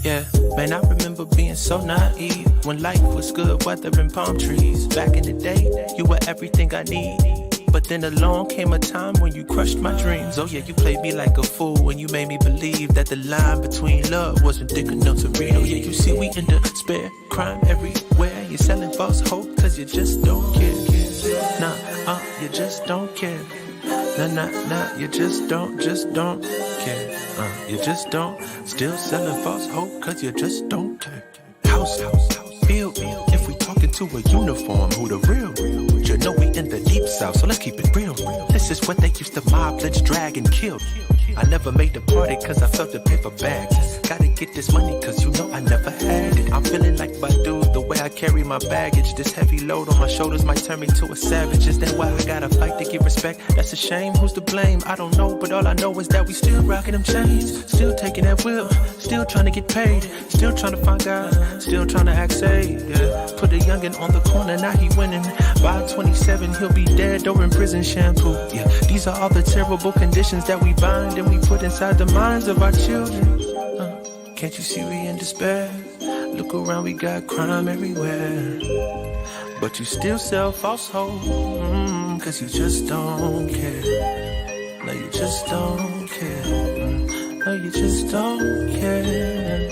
Yeah, man, I remember being so naive when life was good, weather and palm trees. Back in the day, you were everything I need. But then along came a time when you crushed my dreams. Oh yeah, you played me like a fool when you made me believe that the line between love wasn't thick enough to read. Oh yeah, you see we in despair, crime everywhere. You're selling false hope cause you just don't care. Nah, you just don't care. Nah, you just don't care. You just don't. Still selling false hope cause you just don't care. House, feel. If we talking to a uniform, who the real? You know we in the deep south, so let's keep it real. This is what they used to mob, let's drag and kill. I never made the party cause I felt the paper bags. Gotta get this money cause you know I never had it. I'm feeling like Badu, the way I carry my baggage. This heavy load on my shoulders might turn me to a savage. Is that why I gotta fight to get respect? That's a shame, who's to blame? I don't know, but all I know is that we still rocking them chains. Still taking that wheel, still trying to get paid. Still trying to find God, still trying to act safe. Yeah. Put a youngin' on the corner, now he winning. By 27, he'll be dead or in prison shampoo. Yeah, these are all the terrible conditions that we bind and we put inside the minds of our children. Can't you see we in despair? Look around, we got crime everywhere. But you still sell false hope, cause you just don't care. No, you just don't care. No, you just don't care.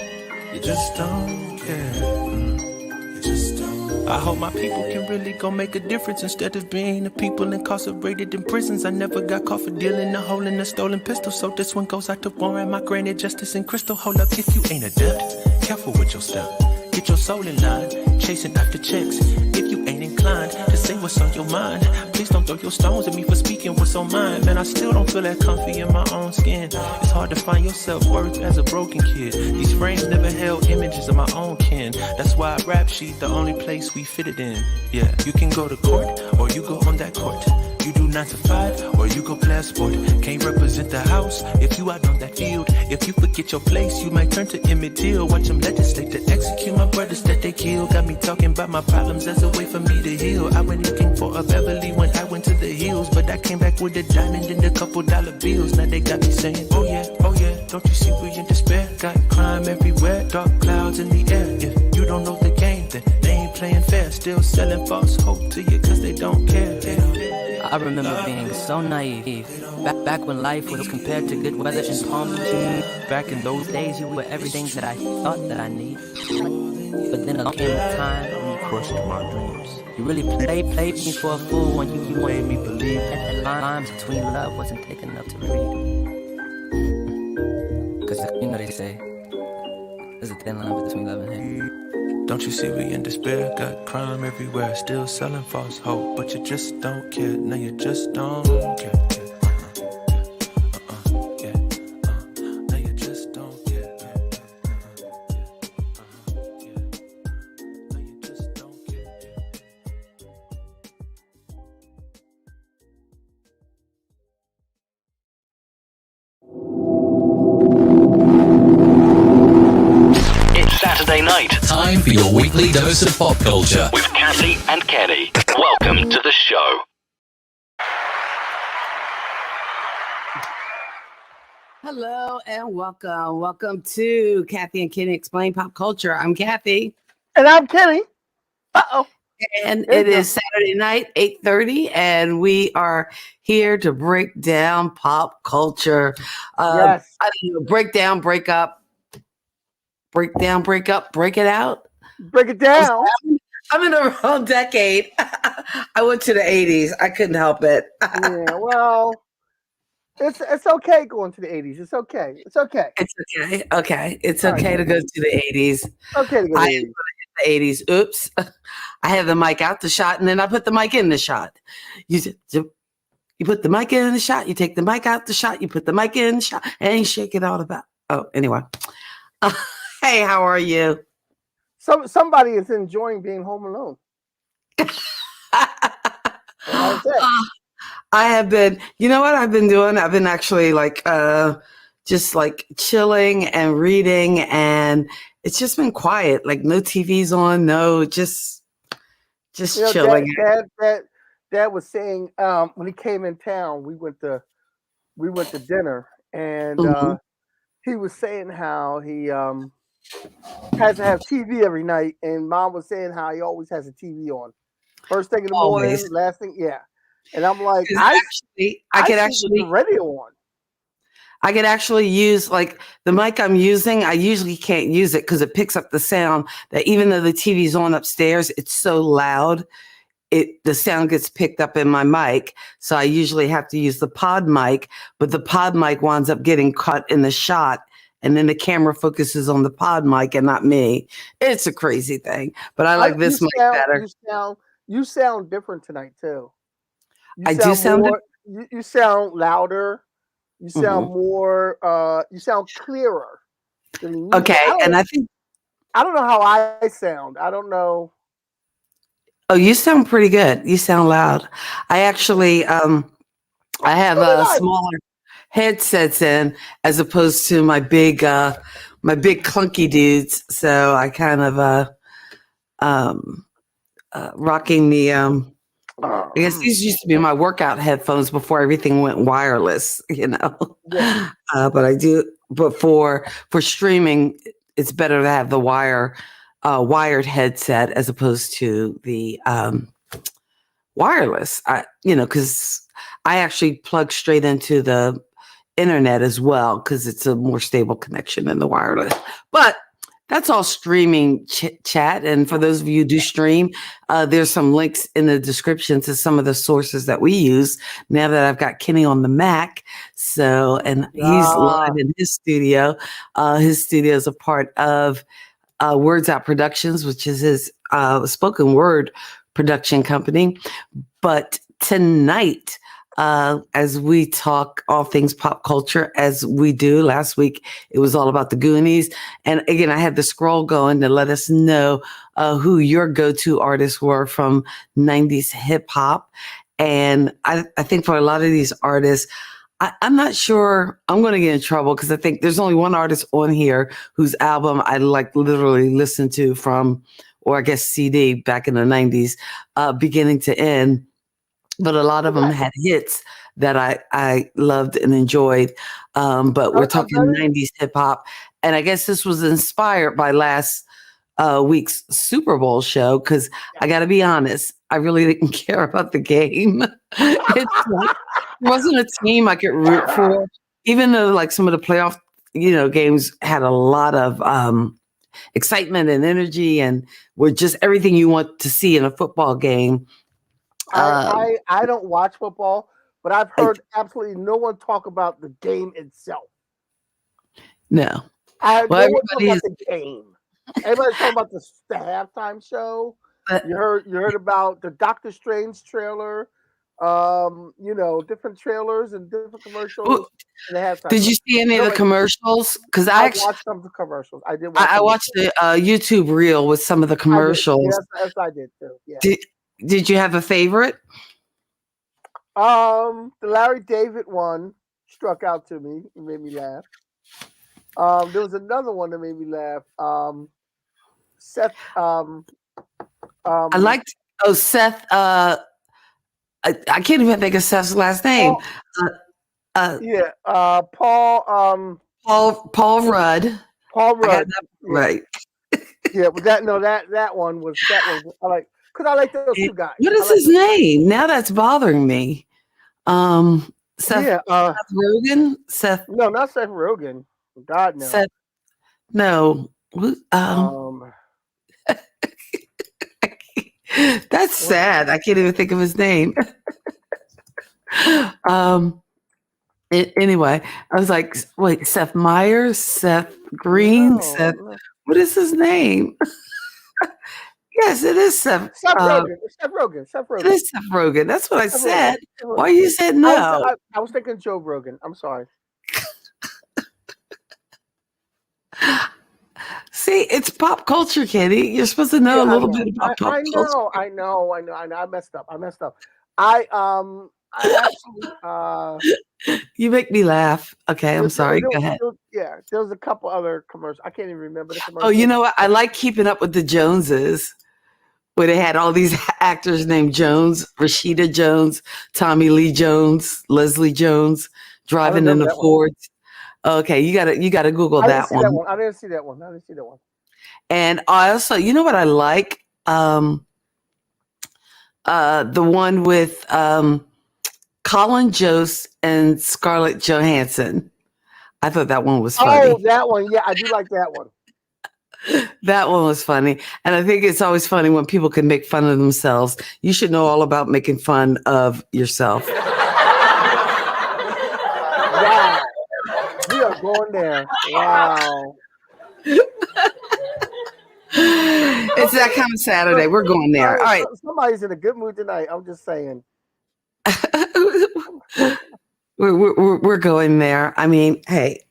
You just don't care. You just don't. I hope my people can really go make a difference instead of being the people incarcerated in prisons. I never got caught for dealing a hole in a stolen pistol, so this one goes out to Warren, my granted justice and crystal. Hold up, if you ain't adept, careful with your stuff. Get your soul in line, chasing after checks. If you ain't inclined to say what's on your mind, please don't throw your stones at me for speaking what's on mine. Man, I still don't feel that comfy in my own skin. It's hard to find your self-worth as a broken kid. These frames never held images of my own kin. That's why rap sheet the only place we fit it in. Yeah, you can go to court or you go on that court. You do 9 to 5 or you go play a sport. Can't represent the house if you out on that field. If you forget your place, you might turn to Emmett Till. Watch them legislate to execute my brothers that they killed. Got me talking about my problems as a way for me to heal. I went looking for a Beverly when I went to the hills, but I came back with a diamond and a couple dollar bills. Now they got me saying, oh yeah, don't you see we in despair? Got crime everywhere, dark clouds in the air. If you don't know the game, then they ain't playing fair. Still selling false hope to you cause they don't care. I remember being so naive. Back when life was compared to good weather and palm trees. Back in those days, you were everything that I thought that I need. But then along came a time when you crushed my dreams. You really played me for a fool when you made me believe that the lines between love wasn't thick enough to read. Cause you know they say, there's a thin line between love and hate. Don't you see we in despair? Got crime everywhere, still selling false hope, but you just don't care. No, you just don't care. No, you just don't care. No, you just don't care. Saturday night. Time for your weekly dose of pop culture With Kathy and Kenny. Welcome to the show. Hello and welcome. Welcome to Kathy and Kenny Explain Pop Culture. I'm Kathy. And I'm Kenny. Uh-oh. And it is Saturday night, 8:30, and we are here to break down pop culture. Yes. I don't know, break down, break up. Break down, break up, break it out. Break it down. I'm in the wrong decade. I went to the 80s. I couldn't help it. Yeah, well, it's okay going to the 80s. It's okay. It's okay. It's okay. Okay. It's okay to go to the 80s. Okay to go to the 80s. The 80s. Oops. I had the mic out the shot and then I put the mic in the shot. You put the mic in the shot, you take the mic out the shot, you put the mic in the shot, and you shake it all about. Oh, anyway. Hey, how are you? Somebody is enjoying being home alone. I have been, you know what I've been doing? I've been actually just chilling and reading, and it's just been quiet, like no TV's on, no, just just You know, chilling. Dad was saying when he came in town, we went to dinner, and Mhm. he was saying how he has to have TV every night, and Mom was saying how he always has a TV on, first thing in the morning, Always. last thing, yeah. And I'm like, 'Cause actually, I sleep with the radio on. I could actually use like the mic I'm using. I usually can't use it because it picks up the sound that even though the TV's on upstairs, it's so loud. The sound gets picked up in my mic. So I usually have to use the pod mic, but the pod mic winds up getting caught in the shot. And then the camera focuses on the pod mic and not me. It's a crazy thing, but I like You this mic sound better. you sound different tonight too. You I do sound sound more. You sound louder. You sound Mhm. more. You sound clearer than you usually. Okay. And I think, I don't know how I sound. I don't know. oh, you sound pretty good. You sound loud. I actually, I have What did a I? smaller headsets in as opposed to my big clunky dudes. So I kind of um, rocking the I guess these used to be my workout headphones before everything went wireless, you know. Yeah. But I do. But for streaming, it's better to have the wired headset as opposed to the wireless. Because I actually plug straight into the internet as well because it's a more stable connection than the wireless. But that's all streaming chat. And for those of you who do stream, there's some links in the description to some of the sources that we use now that I've got Kenny on the Mac. So, and he's live in his studio. His studio is a part of Words Out Productions, which is his spoken word production company. But tonight, as we talk all things pop culture, as we do last week, it was all about the Goonies. And again, I had the scroll going to let us know who your go-to artists were from 90s hip hop. And I think for a lot of these artists, I'm not sure I'm going to get in trouble because I think there's only one artist on here whose album I like literally listened to from, or I guess CD back in the 90s, beginning to end. But a lot of them had hits that I loved and enjoyed. But we're talking 90s hip hop. And I guess this was inspired by last week's Super Bowl show because I got to be honest, I really didn't care about the game. It's like, there wasn't a team I could root for, even though like some of the playoff, games had a lot of excitement and energy and were just everything you want to see in a football game. I don't watch football, but I've I- heard absolutely no one talk about the game itself. no. No Well, one talk everybody about is. the game. Everybody's talking about the halftime show. But You heard about the Doctor Strange trailer. Different trailers and different commercials. And the halftime did show. you see any of the commercials? Because I watched some of the commercials. I did watch. I watched the YouTube reel with some of the commercials. Yes, I did too. Yeah. Did you have a favorite? The Larry David one struck out to me. It made me laugh. There was another one that made me laugh. Seth. I liked Seth. I can't even think of Seth's last name. Paul. Paul Rudd. Paul I got Rudd. that right. Yeah, but that one was I like because I like those two guys. What is his name? Now that's bothering me. Seth Rogen. Seth. No, not Seth Rogen. God no. Seth. No. That's sad. I can't even think of his name. Anyway, I was like, wait, Seth Meyers, Seth Green, Seth. What is his name? Yes, it is Seth. Rogen. Seth Rogen. It is Seth Rogen. That's what I said. Why you said no? I was thinking Joe Rogan. I'm sorry. See, it's pop culture, Kenny. You're supposed to know a little bit about pop culture. I know. I messed up. I actually you make me laugh. Okay, I'm sorry. Go ahead. There was a couple other commercials. I can't even remember the commercials. Oh, you know what? I like Keeping Up with the Joneses. where they had all these actors named Jones, Rashida Jones, Tommy Lee Jones, Leslie Jones, I driving in remember the that one. Fords. Okay, you gotta Google I didn't that see that one. one. I didn't see that one. I didn't see that one. And I also, you know what I like? The one with Colin Jost and Scarlett Johansson. I thought that one was funny. Oh, that one. Yeah, I do like that one. That one was funny. And I think it's always funny when people can make fun of themselves. You should know all about making fun of yourself. Wow. We are going there. Wow. It's that kind of Saturday. We're going there. All right. Somebody's in a good mood tonight. I'm just saying. we're going there. I mean, hey,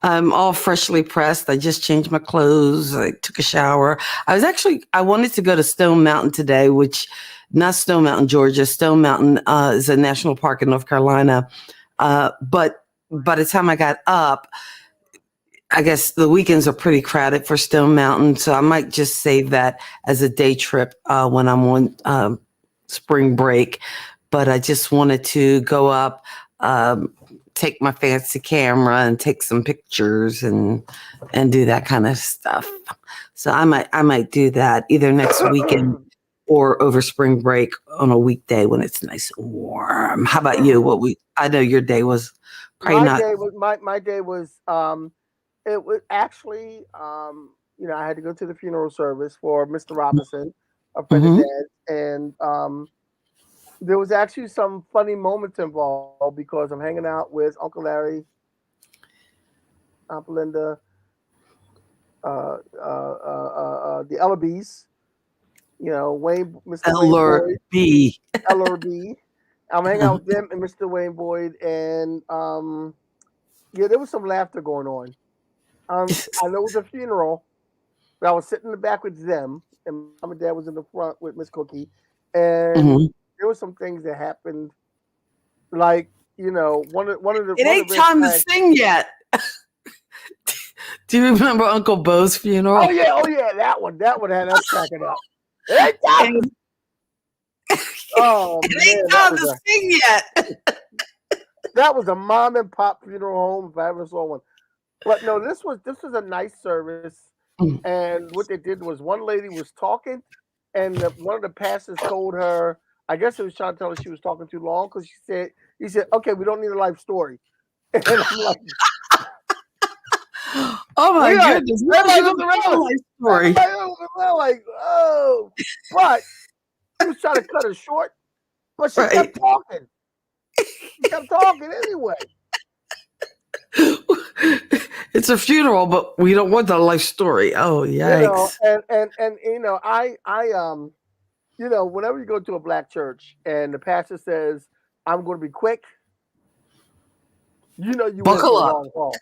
I'm all freshly pressed. I just changed my clothes. I took a shower. I wanted to go to Stone Mountain today, which not Stone Mountain, Georgia. Stone Mountain is a national park in North Carolina. But by the time I got up, I guess the weekends are pretty crowded for Stone Mountain. So I might just save that as a day trip when I'm on spring break. But I just wanted to go up, take my fancy camera and take some pictures and do that kind of stuff. So I might do that either next weekend or over spring break on a weekday when it's nice and warm. How about you? I know your day was probably my day was it was actually I had to go to the funeral service for Mr. Robinson, a friend of Dad's, and there was actually some funny moments involved because I'm hanging out with Uncle Larry, Aunt Belinda, the Ellerbys, Wayne, Mr. Wayne Boyd, LRB. I'm hanging out with them and Mr. Wayne Boyd, and there was some laughter going on. I know it was a funeral, but I was sitting in the back with them, and Mom and Dad was in the front with Miss Cookie, and there were some things that happened, like one of the. It ain't time to sing yet. Do you remember Uncle Bo's funeral? Oh yeah, that one had us cracking up. It ain't time. Oh man, it ain't time to sing yet. That was a mom and pop funeral home if I ever saw one. But no, this was a nice service, and what they did was one lady was talking, and one of the pastors told her, I guess it was trying to tell her she was talking too long because he said, okay, we don't need a life story, and I'm like, oh my goodness, everybody was around a life story. Everybody was around like, oh, but he was trying to cut her short, but she kept talking. She kept talking anyway. It's a funeral, but we don't want the life story. Oh, yikes! And whenever you go to a black church and the pastor says, "I'm going to be quick," you buckle in for a long haul.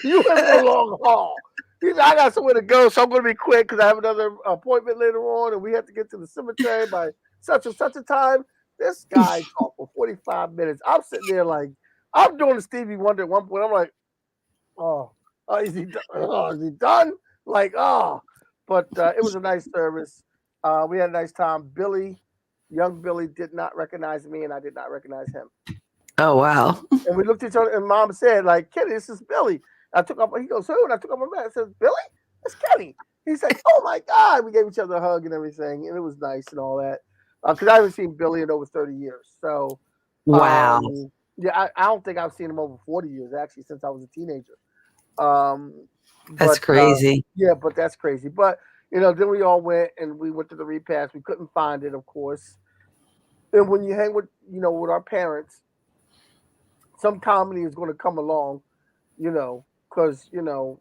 You in for a long haul. He said, "I got somewhere to go, so I'm going to be quick because I have another appointment later on, and we have to get to the cemetery by such and such a time." This guy talked for 45 minutes. I'm sitting there like, I'm doing the Stevie Wonder at one point. I'm like, oh, is he done? Oh, is he done? Like, oh. But it was a nice service. We had a nice time. Young Billy did not recognize me, and I did not recognize him. Oh, wow. And we looked at each other, and Mom said, like, Kenny, this is Billy. He goes, who? And I took off my mask. I said, Billy? It's Kenny. He's like, oh, my God. We gave each other a hug and everything, and it was nice and all that. Because I haven't seen Billy in over 30 years. So, wow. I don't think I've seen him over 40 years, actually, since I was a teenager. That's crazy. But that's crazy. But, then we all went and we went to the repast. We couldn't find it, of course. And when you hang with, with our parents, some comedy is going to come along, because,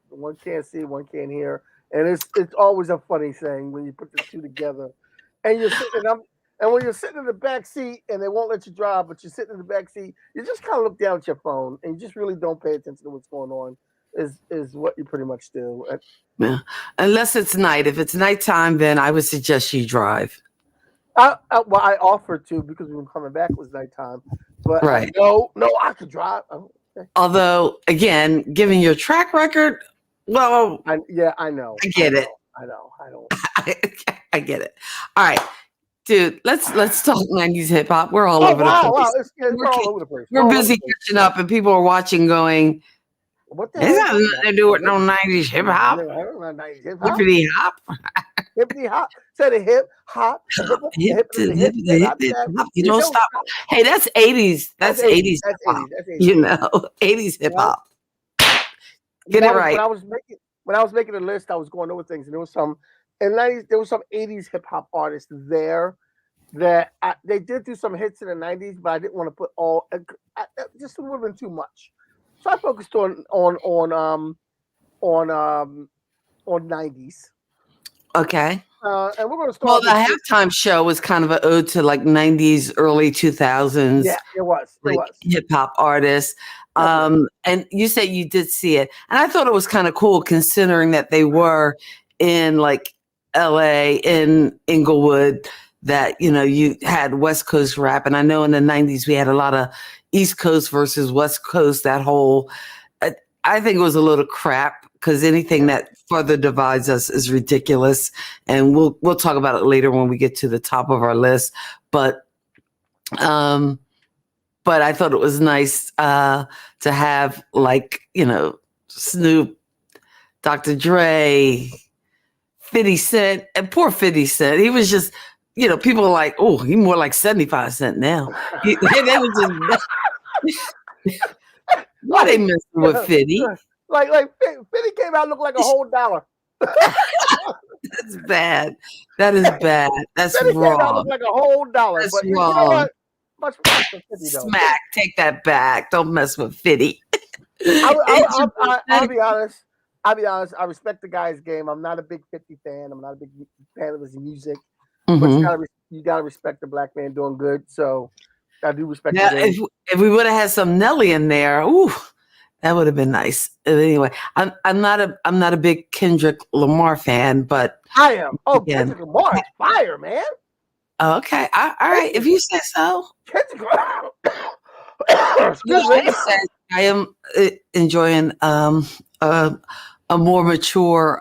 one can't see, one can't hear. And it's always a funny thing when you put the two together. And you're sitting, and when you're sitting in the back seat and they won't let you drive, but you're sitting in the back seat, you just kind of look down at your phone and you just really don't pay attention to what's going on. Is what you pretty much do. Yeah. Unless it's night. If it's nighttime, then I would suggest you drive. I offered to because we were coming back. It was nighttime, but right. No, I could drive. Okay. Although, again, given your track record, well, I know. I get it. I know. I don't. I get it. All right, dude. Let's talk 90s hip hop. We're all Oh over the wow, place. we're all over the place. We're busy catching up, and people are watching, going, What the "There's hell? nothing to do with no 90s hip hop, I don't know 90s hip hop. hippity hop, Hippity hop. Said a hip hop. hip to hip, Hop. hop." You don't stop. Hey, that's 80s. That's 80s hip hop. That's 80s. You know, 80s hip hop. Get it right. When I was making a list, I was going over things, and there was some in the 90s. There was some 80s hip hop artists there that they did do some hits in the 90s, but I didn't want to put all. Just would have been too much, so I focused on 90s. Okay. And we're going to start. Well, the halftime show was kind of an ode to like 90s, early 2000s. Yeah, it was. Hip hop artists. And you said you did see it. And I thought it was kind of cool considering that they were in like LA, in Inglewood, that, you know, you had West Coast rap. And I know in the 90s we had a lot of East Coast versus West Coast, that whole, I think it was a little crap, because anything that further divides us is ridiculous. And we'll talk about it later when we get to the top of our list. But I thought it was nice to have, like, you know, Snoop, Dr. Dre, 50 Cent, and poor 50 Cent. He was just, you know, people are like, oh, he's more like 75 Cent now. They was just, why they messing with 50? Like 50 came out looked like a whole dollar. That's bad. That is bad. That's 50 wrong. came out looked like a whole dollar. That's but wrong. You know what? Much respect for 50 though. Smack, take that back. Don't mess with 50. I'll be honest. I respect the guy's game. I'm not a big 50 fan. I'm not a big fan of his music. Mm-hmm. But you gotta respect the black man doing good. So I do respect. Now, if we would have had some Nelly in there, ooh, that would have been nice. Anyway, I'm not a big Kendrick Lamar fan, but I am. Oh, again, Kendrick Lamar is fire, man. Okay, all right. If you say so. Kendrick. I am enjoying a more mature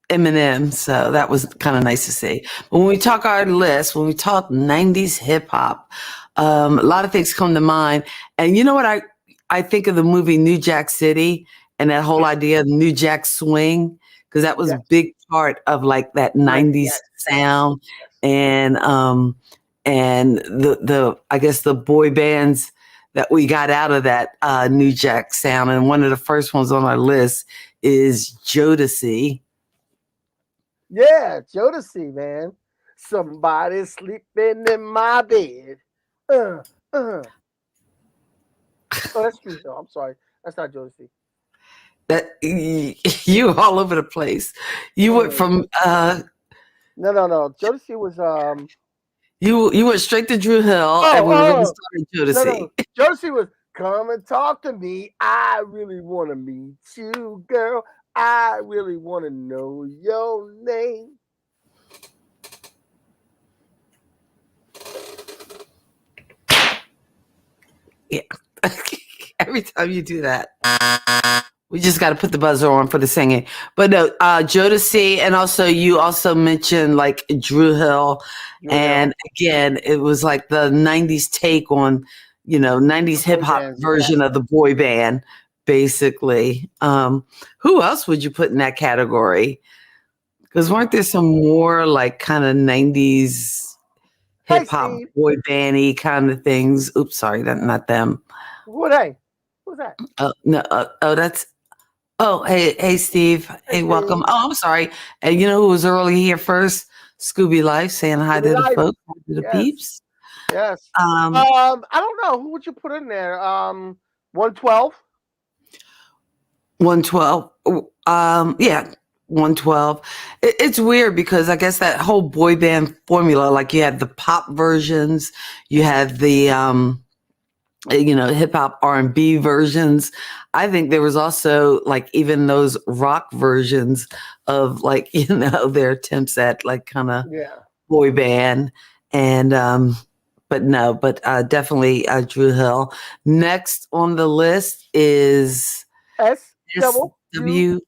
Eminem, so that was kind of nice to see. But when we talk our list, when we talk 90s hip hop, a lot of things come to mind. And you know what I think of the movie New Jack City and that whole idea of New Jack Swing, because that was a big part of like that 90s sound and the I guess the boy bands that we got out of that New Jack sound. And one of the first ones on our list is Jodeci. Yeah, Jodeci, man. Somebody sleeping in my bed. Oh, that's true though. I'm sorry. That's not Jodeci. That you all over the place. You went from No. Jodeci was you went straight to Drew Hill and we were going to start Jodeci. No. Jodeci was come and talk to me. I really want to meet you, girl. I really want to know your name. Yeah. Every time you do that, we just got to put the buzzer on for the singing. But no, Jodeci, and also you also mentioned like Drew Hill. And again, it was like the 90s take on, you know, 90s hip hop version of the boy band, basically. Who else would you put in that category? Because weren't there some more like kind of 90s hip hop boy bandy kind of things? Oops, sorry, not them. Who are they? Who's that? No, that's. Oh, hey, Steve. Hey, welcome. Oh, I'm sorry. And you know who was early here first? Scooby Life, saying hi to the folks, hi to the peeps. Yes. I don't know. Who would you put in there? 112. 112. Yeah, 112. It's weird because I guess that whole boy band formula, like you had the pop versions, you had the hip hop R&B versions. I think there was also like even those rock versions of like, their attempts at like kind of boy band. And definitely Drew Hill. Next on the list is SWV.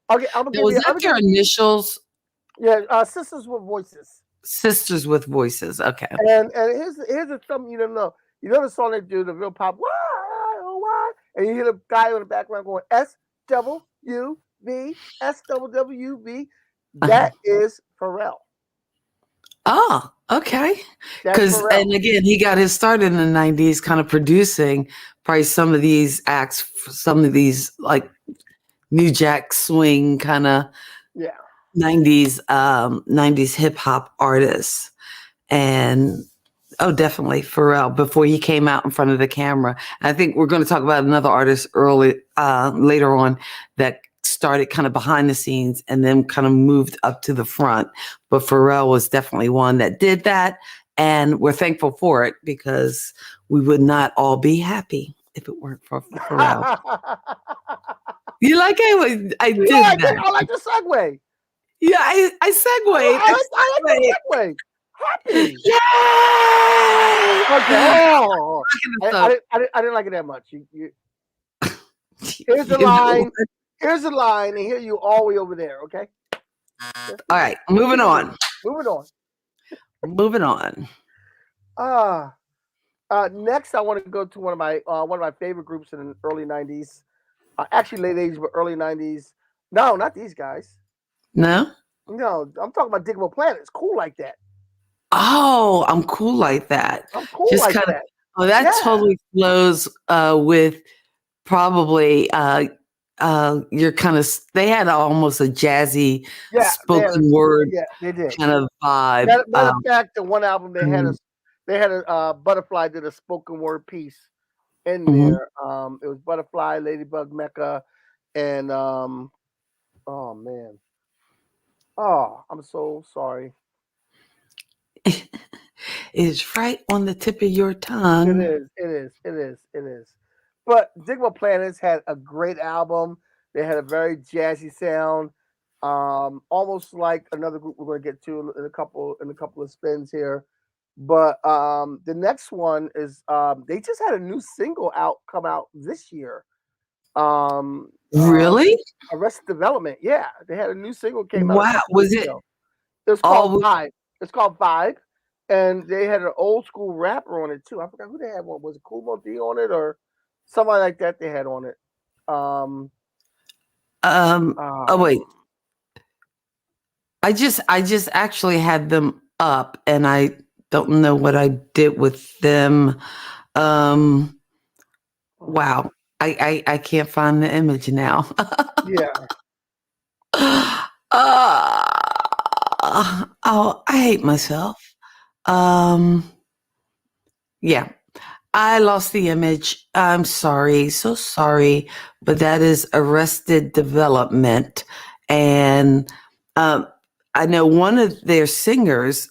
Okay, I'm gonna Now, give was you. I'm that gonna their give you. initials? Yeah, Sisters with Voices. Sisters with Voices. Okay. And here's something you don't know. You know the song they do, the real pop, why, oh, why? And you hear the guy in the background going SWV, SWV. Uh-huh. That is Pharrell. Oh, okay. That's And Pharrell. again, he got his start in the 90s kind of producing probably some of these acts, some of these like New Jack Swing kind of Yeah. 90s hip hop artists. And oh, definitely Pharrell before he came out in front of the camera. I think we're going to talk about another artist later on that started kind of behind the scenes and then kind of moved up to the front. But Pharrell was definitely one that did that. And we're thankful for it because we would not all be happy if it weren't for Pharrell. You like it? I did that. I like the segue. Yeah, I segued. I like the segue. Happy. Yay! Okay. I didn't like it that much. Here's the line. Here's the line, and here you all the way over there. Okay. All right, moving on. Moving on. Next, I want to go to one of my favorite groups in the early '90s. Actually, late '80s, but early '90s. No, not these guys. No? No, I'm talking about Diggable Planet. It's cool like that. Oh, I'm cool like that. I'm cool Just like kind of. that. Well, that totally flows with probably your kind of. They had almost a jazzy spoken word they did. kind of vibe. Matter of fact, the one album they had a Butterfly did a spoken word piece in there. It was Butterfly, Ladybug, Mecca, and oh man, oh I'm so sorry. It's right on the tip of your tongue. It is. But Digable Planets had a great album. They had a very jazzy sound, almost like another group we're going to get to in a couple of spins here. But the next one is they just had a new single come out this year. Really? Arrested Development. Yeah, they had a new single came out. Wow, was it? It's called Vibe. It's called Vibe, and they had an old school rapper on it too. I forgot who they had one. Was it Kool Moe Dee on it or somebody like that? They had on it. Oh wait, I just actually had them up, and I don't know what I did with them. Wow, I can't find the image now. Yeah. Oh, I hate myself. Yeah, I lost the image. I'm sorry, so sorry, but that is Arrested Development, and I know one of their singers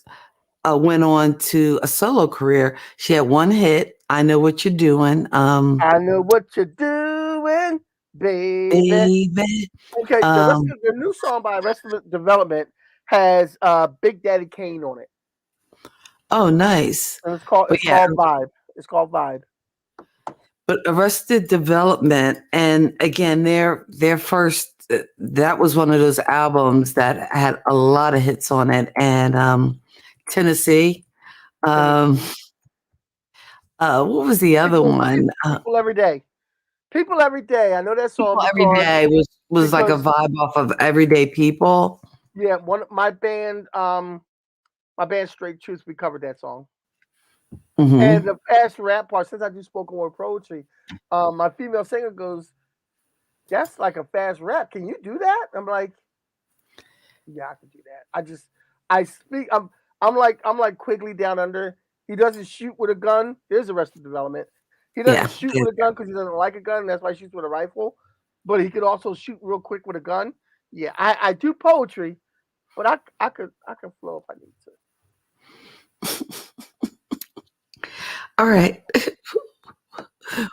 went on to a solo career. She had one hit, "I Know What You're Doing." I know what you're doing, baby. Okay, the new song by Arrested Development has Big Daddy Kane on it. Oh, nice. And it's called Vibe. It's called Vibe. But Arrested Development, and again, their first, that was one of those albums that had a lot of hits on it. And Tennessee. What was the other one? People Every Day. People Every Day. I know that song. People Every Day was like a vibe off of Everyday People. Yeah, my band Straight Truth, we covered that song. Mm-hmm. And the fast rap part, since I do spoken word poetry, my female singer goes, "That's like a fast rap. Can you do that?" I'm like, "Yeah, I can do that." I speak. I'm like Quigley Down Under. He doesn't shoot with a gun. Here's Arrested Development. He doesn't shoot with a gun because he doesn't like a gun. And that's why he shoots with a rifle. But he could also shoot real quick with a gun. Yeah, I do poetry, but I could flow if I need to. All right.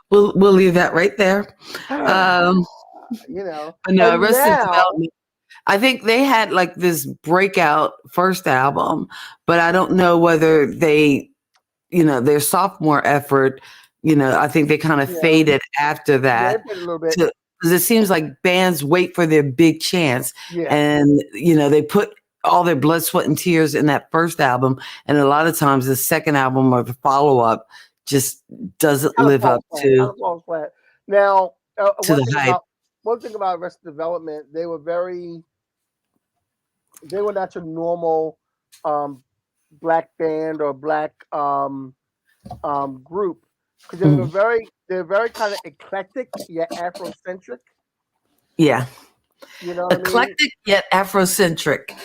We'll leave that right there. You know. But no, Arrested Development. I think they had like this breakout first album, but I don't know whether they, their sophomore effort, I think they kind of faded after that. Yeah, a little bit. because it seems like bands wait for their big chance, Yeah. and they put all their blood, sweat, and tears in that first album, and a lot of times the second album or the follow up just doesn't Kind of live up falls flat. Kind to of falls flat. Now, the hype. one thing about Arrested Development, they were not your normal black band or black group, because they're very kind of eclectic yet Afrocentric. Yeah, You know what eclectic yet Afrocentric.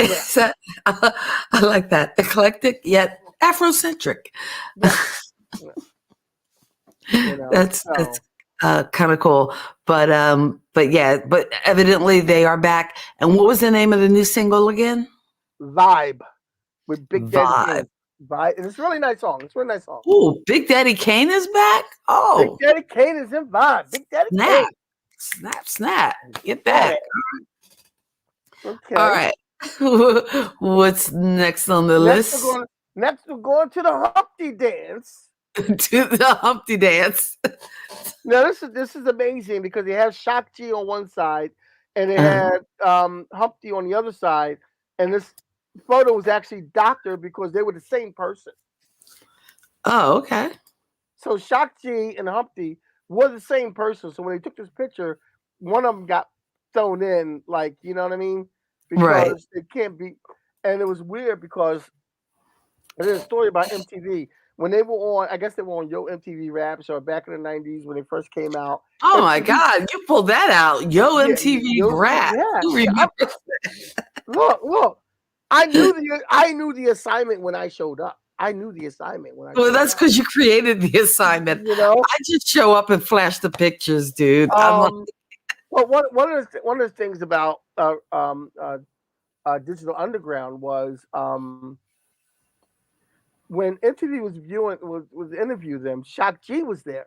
Yeah. I like that. Eclectic yet Afrocentric. Yeah. That's kind of cool. But evidently they are back. And what was the name of the new single again? Vibe with Big Daddy Vibe. Kane. Vibe. And it's a really nice song. It's a really nice song. Oh, Big Daddy Kane is back? Oh. Big Daddy Kane is in Vibe. Big Daddy Snap. Kane. Snap. Get back. Okay. All right. What's next on the list? Next we're going to the Humpty Dance. To the Humpty Dance. Now this is amazing because they have Shock G on one side and they had Humpty on the other side, and this photo was actually doctored because they were the same person. Oh, okay. So Shock G and Humpty were the same person. So when they took this picture, one of them got thrown in, like, you know what I mean? Because it can't be. And it was weird because there's a story about MTV. When they were on, I guess they were on Yo MTV Raps or back in the 90s when they first came out. Oh MTV, my God, you pulled that out. Yo MTV Rap. Yeah. Look. I knew the assignment when I showed up. Well, that's because you created the assignment. I just show up and flash the pictures, dude. Well, one of the things about Digital Underground was when MTV was interviewing them, Shock G was there,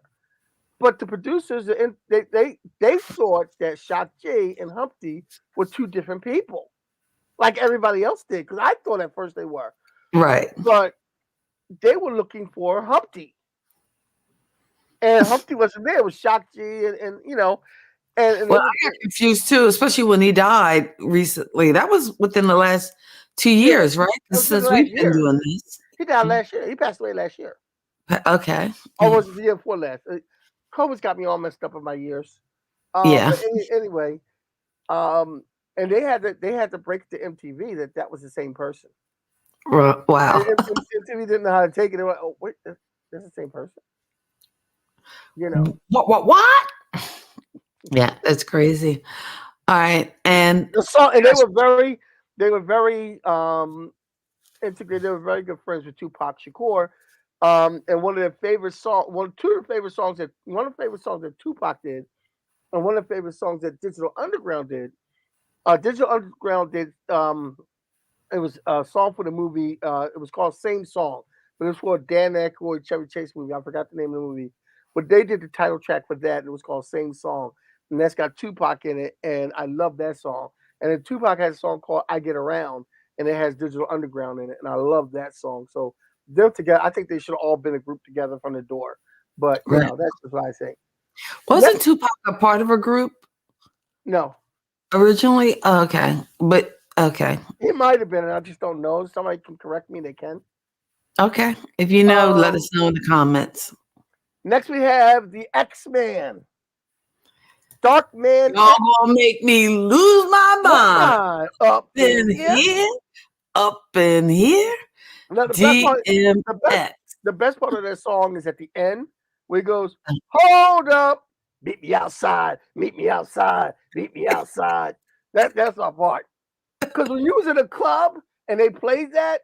but the producers they thought that Shock G and Humpty were two different people, like everybody else did. Because I thought at first they were right, but they were looking for Humpty, and Humpty wasn't there. It was Shock G, and I got confused too, especially when he died recently. That was within the last 2 years, right? Since we've been doing this. He died last year. He passed away last year. Okay. Or was it the year before last? COVID's got me all messed up in my years. Yeah. But anyway, and they had to break to MTV that was the same person. Wow. And MTV didn't know how to take it. They went, "Oh wait, that's the same person." What? Yeah, that's crazy. All right, and the song, and they were very integrated. They were very good friends with Tupac Shakur. And one of the favorite songs that Tupac did, and one of the favorite songs that Digital Underground did. Digital Underground did. It was a song for the movie. It was called Same Song, but it was for a Dan Aykroyd, Chevy Chase movie. I forgot the name of the movie, but they did the title track for that. And it was called Same Song, and that's got Tupac in it, and I love that song. And then Tupac has a song called I Get Around, and it has Digital Underground in it, and I love that song. So they're together. I think they should have all been a group together from the door. But that's just what I think. Wasn't Tupac a part of a group? No. Originally? Oh, okay. But okay. It might have been, and I just don't know. Somebody can correct me, they can. Okay. If you know, let us know in the comments. Next we have the X-Man. Dark Man. Y'all gonna make me lose my mind. Up in here. No, the best part of that song is at the end where he goes, "Hold up, meet me outside, meet me outside, meet me outside." That's our part. Because when you was in a club and they played that,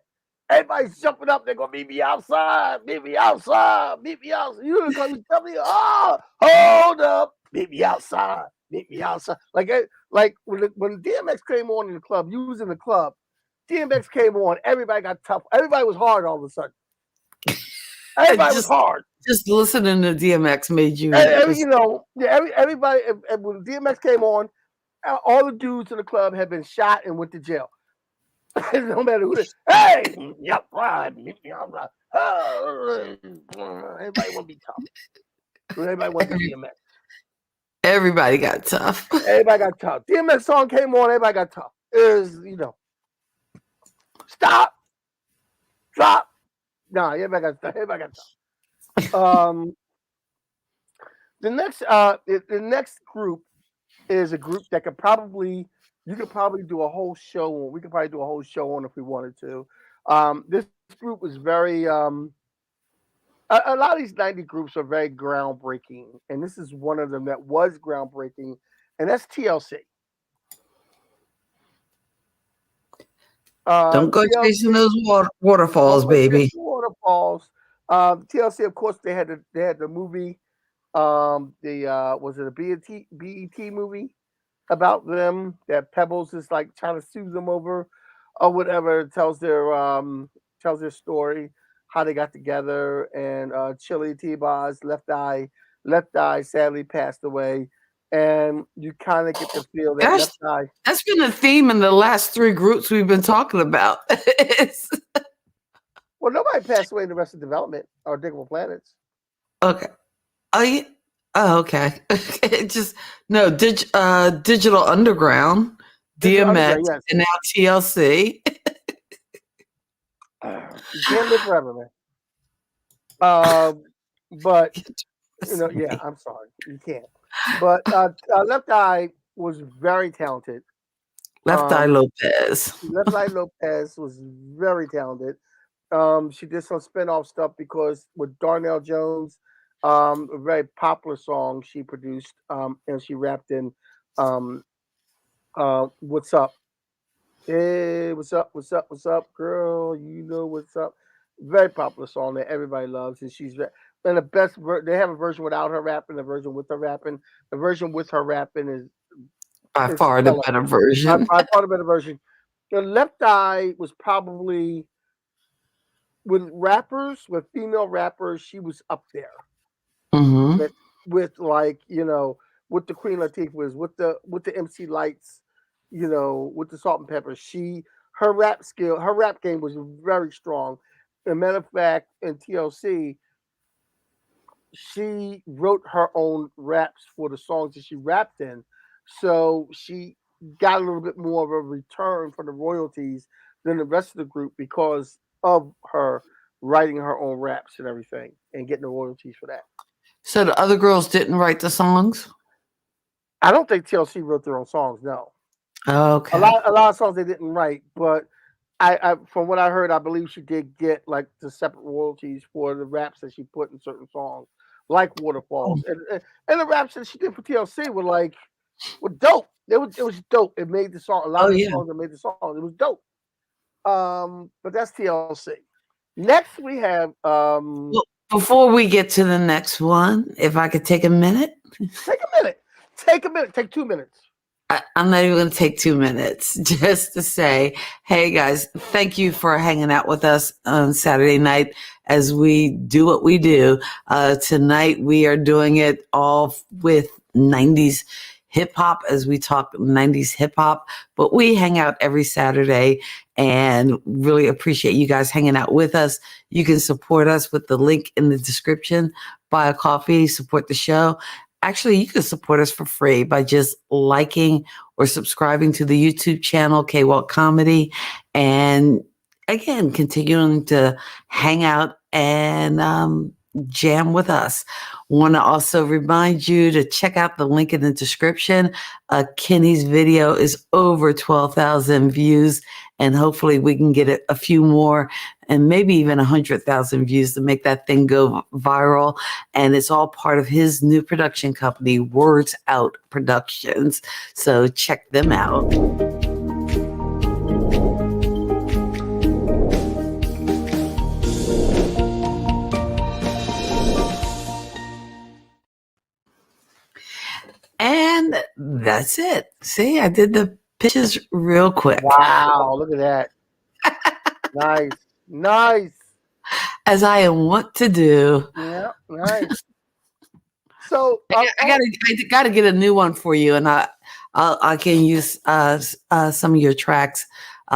everybody's jumping up. They're gonna meet me outside, meet me outside, meet me outside. You in the club, you tell me, "Oh, hold up, meet me outside, meet me outside." Like when DMX came on in the club, you was in the club. DMX came on, everybody got tough. Everybody was hard all of a sudden. Everybody was hard. Just listening to DMX made you. Everybody. And when DMX came on, all the dudes in the club had been shot and went to jail. No matter who. Hey, yep, right. Everybody want to be tough. Everybody wants to be DMX. Everybody got tough. Everybody got tough. DMX song came on, everybody got tough. It was, stop, drop. Nah, everybody got tough. Everybody got tough. The next group is a group that you could probably do a whole show on. We could probably do a whole show on if we wanted to. This group was very a lot of these 90 groups are very groundbreaking, and this is one of them that was groundbreaking, and that's TLC. Don't go chasing those waterfalls, baby. Waterfalls. TLC, of course, they had the movie. Was it a BET movie about them that Pebbles is like trying to sue them over or whatever? It tells their story, how they got together, and Chili T-Boz, Left Eye sadly passed away, and you kind of get the feel that Gosh, Left Eye. That's been a theme in the last 3 groups we've been talking about. Well, nobody passed away in the Arrested Development or Diggable Planets. Okay. Oh, yeah. Oh, okay. Just no. Digital Underground, DMX, yes. and now TLC. You can't live forever, man. But yeah, I'm sorry, you can't. But Left Eye was very talented. Left Eye Lopez. Left Eye Lopez was very talented. She did some spin-off stuff because with Darnell Jones, a very popular song she produced, and she rapped in "What's Up." Hey, what's up, girl? You know what's up. Very popular song that everybody loves, and and the best. They have a version without her rapping, a version with her rapping. The version with her rapping is by far the better version. By far the better version. The Left Eye was probably with female rappers, she was up there. Mm-hmm. With like with the Queen Latifahs, with the MC Lights, with the Salt and Pepper. Her rap game was very strong. As a matter of fact, in TLC, she wrote her own raps for the songs that she rapped in, so she got a little bit more of a return for the royalties than the rest of the group because of her writing her own raps and everything and getting the royalties for that. So the other girls didn't write the songs? I don't think TLC wrote their own songs, no. Okay. A lot of songs they didn't write, but I from what I heard, I believe she did get like the separate royalties for the raps that she put in certain songs, like Waterfalls. And the raps that she did for TLC were dope. It was dope. It made the song. A lot of the songs that made the song. It was dope. But that's TLC. Next we have well, before we get to the next one, if I could take a minute. Take 2 minutes. I'm not even going to take 2 minutes just to say, hey guys, thank you for hanging out with us on Saturday night as we do what we do. Tonight we are doing it all with 90s hip hop as we talk 90s hip hop, but we hang out every Saturday and really appreciate you guys hanging out with us. You can support us with the link in the description. Buy a coffee, support the show. Actually, you can support us for free by just liking or subscribing to the YouTube channel, K-Walk Comedy. And again, continuing to hang out and jam with us. Want to also remind you to check out the link in the description. Kenny's video is over 12,000 views, and hopefully we can get a few more and maybe even 100,000 views to make that thing go viral. And it's all part of his new production company, Words Out Productions. So check them out. And that's it. See, I did the pitches real quick. Wow, look at that. Nice. As I want to do. Yeah, nice. So I gotta get a new one for you, and I can use some of your tracks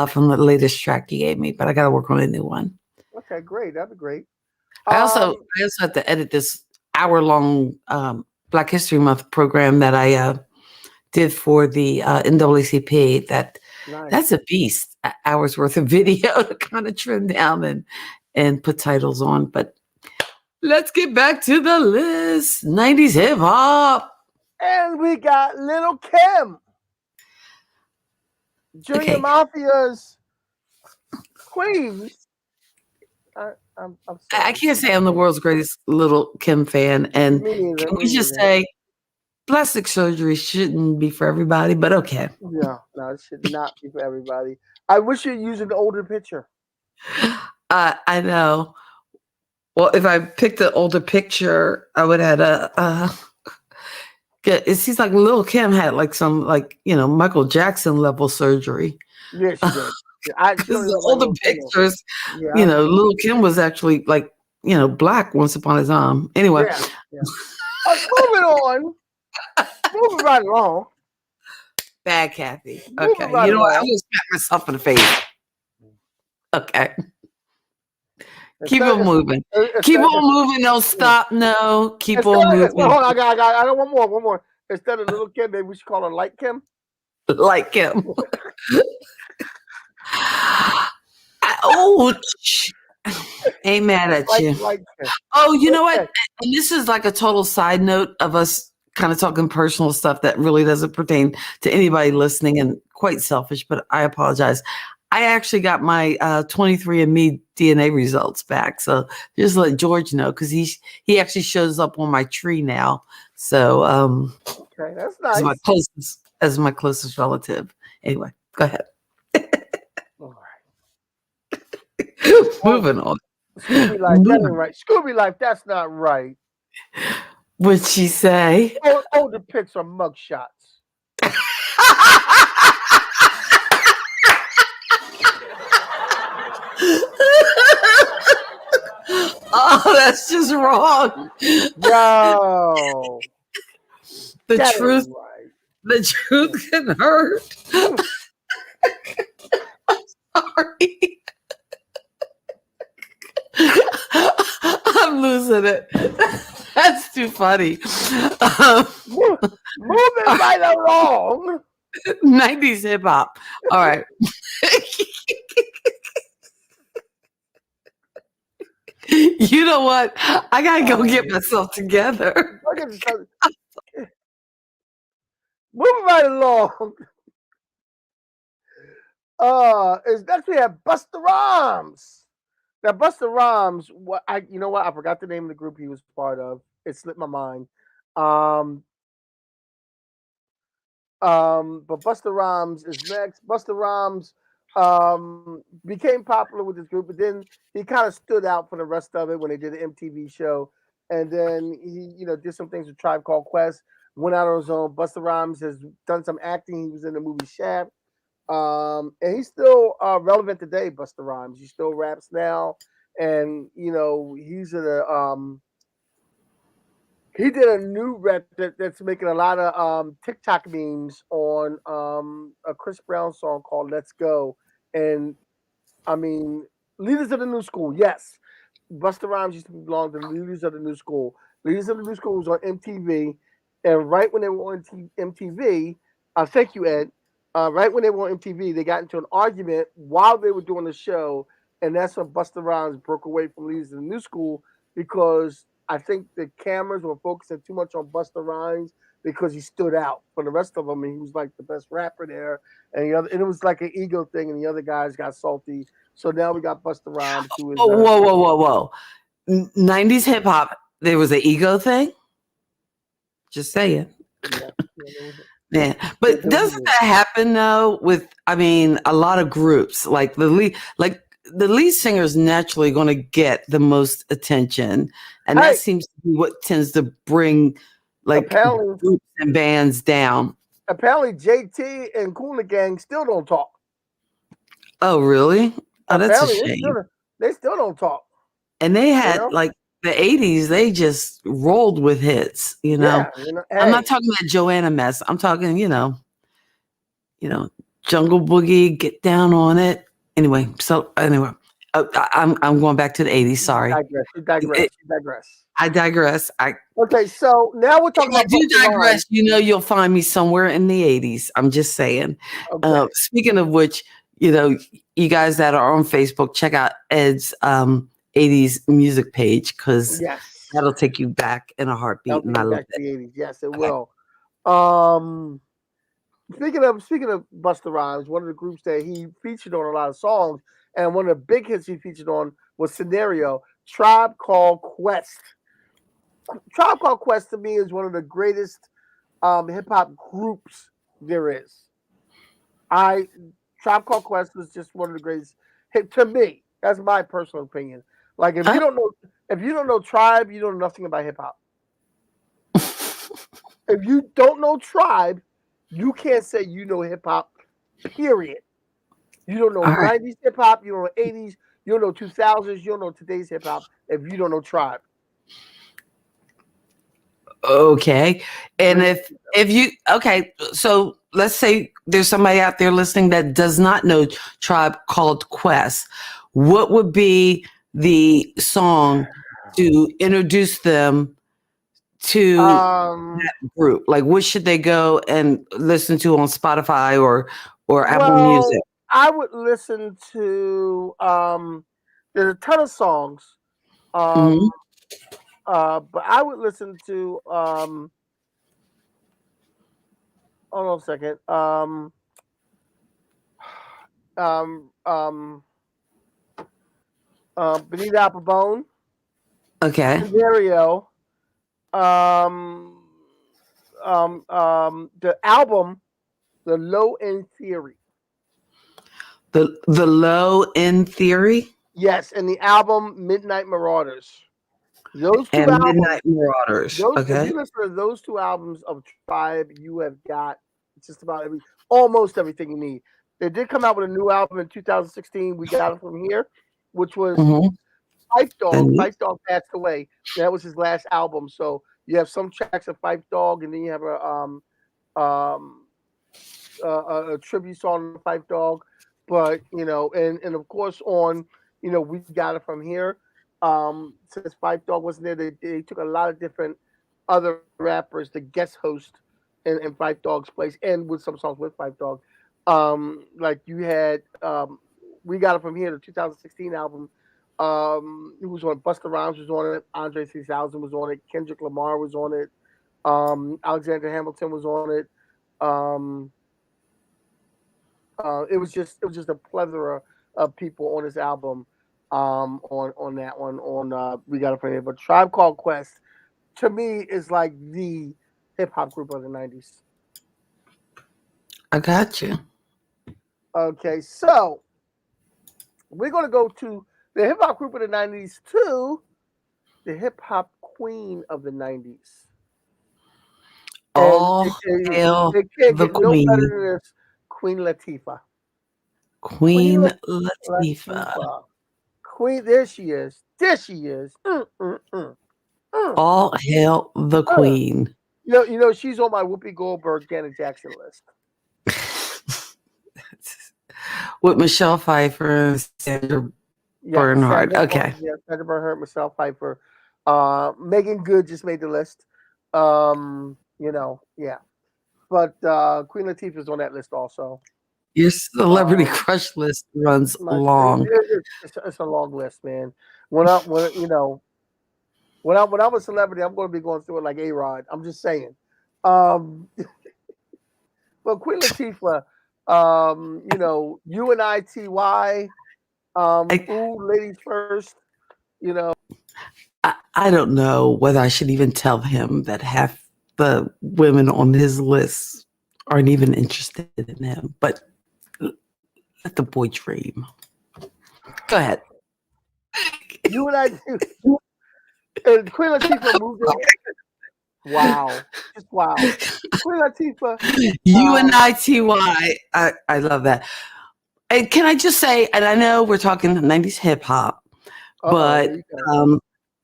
from the latest track you gave me, but I gotta work on a new one. Okay, great. That'd be great. I also have to edit this hour-long Black History Month program that I did for the NAACP. That's a beast. Hours worth of video to kind of trim down and put titles on. But let's get back to the list. 90s hip hop. And we got Little Kim. Junior Mafia's queen. I'm sorry. I can't say I'm the world's greatest Little Kim fan. And can we just say plastic surgery shouldn't be for everybody, but okay. No, it should not be for everybody. I wish you'd use an older picture. I know. Well, if I picked an older picture, I would have had it seems like Lil' Kim had like some Michael Jackson level surgery. Yeah, she did. The older pictures, Lil' Kim was actually black once upon a time. Anyway. Yeah. Moving on. Moving right along. Bad Kathy. Okay. Right, you know what? I'm going to smack myself in the face. Okay. Keep on moving. Keep on moving. Don't stop. No. Keep on moving. Hold on. I got one more. Instead of Little Kim, maybe we should call her Light Kim. Light Kim. Ain't mad at you. Oh, you know what? And this is like a total side note of us kind of talking personal stuff that really doesn't pertain to anybody listening, and quite selfish, but I apologize. I actually got my 23andMe DNA results back. So just let George know, because he actually shows up on my tree now. So okay, that's nice. As my closest relative. Anyway, go ahead. All right. Moving on. Scooby Life, that ain't right. Scooby Life, that's not right. What'd she say? Older pics are mug shots. Oh, that's just wrong. No. The truth can hurt. I'm sorry. I'm losing it. That's too funny. Moving right along. 90s hip hop. All right. You know what? I gotta go get myself together. Moving right along. Is next we have Busta Rhymes. Now Busta Rhymes, you know what? I forgot the name of the group he was part of. It slipped my mind. But Busta Rhymes is next. Busta Rhymes became popular with this group, but then he kind of stood out from the rest of it when they did the MTV show. And then he, did some things with Tribe Called Quest, went out on his own. Busta Rhymes has done some acting. He was in the movie Shaft. And he's still relevant today, Busta Rhymes. He still raps now. And, he's in he did a new rap that's making a lot of TikTok memes on a Chris Brown song called Let's Go. And I mean, Leaders of the New School, yes. Busta Rhymes used to belong to the Leaders of the New School. Leaders of the New School was on MTV. And right when they were on MTV, thank you, Ed. Right when they were on MTV, they got into an argument while they were doing the show. And that's when Busta Rhymes broke away from Leaders of the New School, because I think the cameras were focusing too much on Busta Rhymes because he stood out from the rest of them, and he was like the best rapper there. And it was like an ego thing, and the other guys got salty. So now we got Busta Rhymes. Who is, whoa. 90s hip hop, there was an ego thing? Just saying. Yeah. But doesn't that happen though with, a lot of groups? Like the lead singer is naturally going to get the most attention, and that seems to be what tends to bring groups and bands down. Apparently, JT and Kool & the Gang still don't talk. Oh, really? Oh, that's a shame. They still don't talk. And they had the 80s. They just rolled with hits. Yeah, I'm not talking about Joanna Mess. I'm talking, Jungle Boogie, Get Down on It. Anyway, I'm going back to the 80s. Sorry. You digress. I digress. Okay, so now we're talking If I about do Busta Rhymes. digress, you'll find me somewhere in the 80s. I'm just saying. Okay. Speaking of which, you guys that are on Facebook, check out Ed's 80s music page, because Yes. that'll take you back in a heartbeat. And I love back to it. the 80s. Yes, it Okay. will. Speaking of Busta Rhymes, one of the groups that he featured on a lot of songs, and one of the big hits he featured on was Scenario, Tribe Called Quest. Tribe Called Quest to me is one of the greatest hip hop groups there is. Tribe Called Quest was just one of the greatest hit to me. That's my personal opinion. Like if you don't know Tribe, you don't know nothing about hip hop. If you don't know Tribe, you can't say you know hip hop. Period. You don't know 90s hip hop. You don't know 80s. You don't know 2000s. You don't know today's hip hop. If you don't know Tribe. Okay. And so let's say there's somebody out there listening that does not know Tribe Called Quest. What would be the song to introduce them to that group? Like, what should they go and listen to on Spotify or Apple Music? I would listen to there's a ton of songs. But I would listen to hold on a second. Benita Applebone. Okay. Scenario. The album, The Low End Theory. The Low End Theory? Yes, and the album Midnight Marauders. Those two and albums, Midnight Marauders. If you listen to those two albums of Tribe, you have got just about almost everything you need. They did come out with a new album in 2016. We got it from here, which was Phife Dawg. Phife Dawg passed away. That was his last album. So you have some tracks of Phife Dawg, and then you have a tribute song to Phife Dawg. But and of course on we got it from here. Since Phife Dawg wasn't there, they took a lot of different other rappers to guest host in Phife Dawg's place, and with some songs with Phife Dawg. Like you had, we got it from here, the 2016 album. It was on Busta Rhymes was on it, Andre 3000 was on it, Kendrick Lamar was on it, Alexander Hamilton was on it. It was just a plethora of people on this album. On that one, we got it from here. But Tribe Called Quest, to me, is like the hip hop group of the 90s. I got you. Okay, so we're gonna go to the hip hop group of the 90s to the hip hop queen of the 90s. Oh, hail it can't the get queen. no better than this. Queen Latifah. Queen Latifah. Queen, there she is. All hail the queen. You know, she's on my Whoopi Goldberg, Janet Jackson list. With Michelle Pfeiffer and Sandra Bernhard. Okay. Yeah, Sandra Bernhard, Michelle Pfeiffer. Megan Good just made the list. Yeah. But Queen Latifah's on that list also. Your celebrity crush list runs long. It's a long list, man. When I'm a celebrity, I'm going to be going through it like A-Rod. I'm just saying. But Queen Latifah, UNITY, ooh, ladies first, I don't know whether I should even tell him that half the women on his list aren't even interested in him, but let the boy dream. Go ahead. UNITY. And Queen Latifah moved in. Wow. Just wow. Queen Latifah. UNITY. I love that. And can I just say, and I know we're talking 90s hip hop, but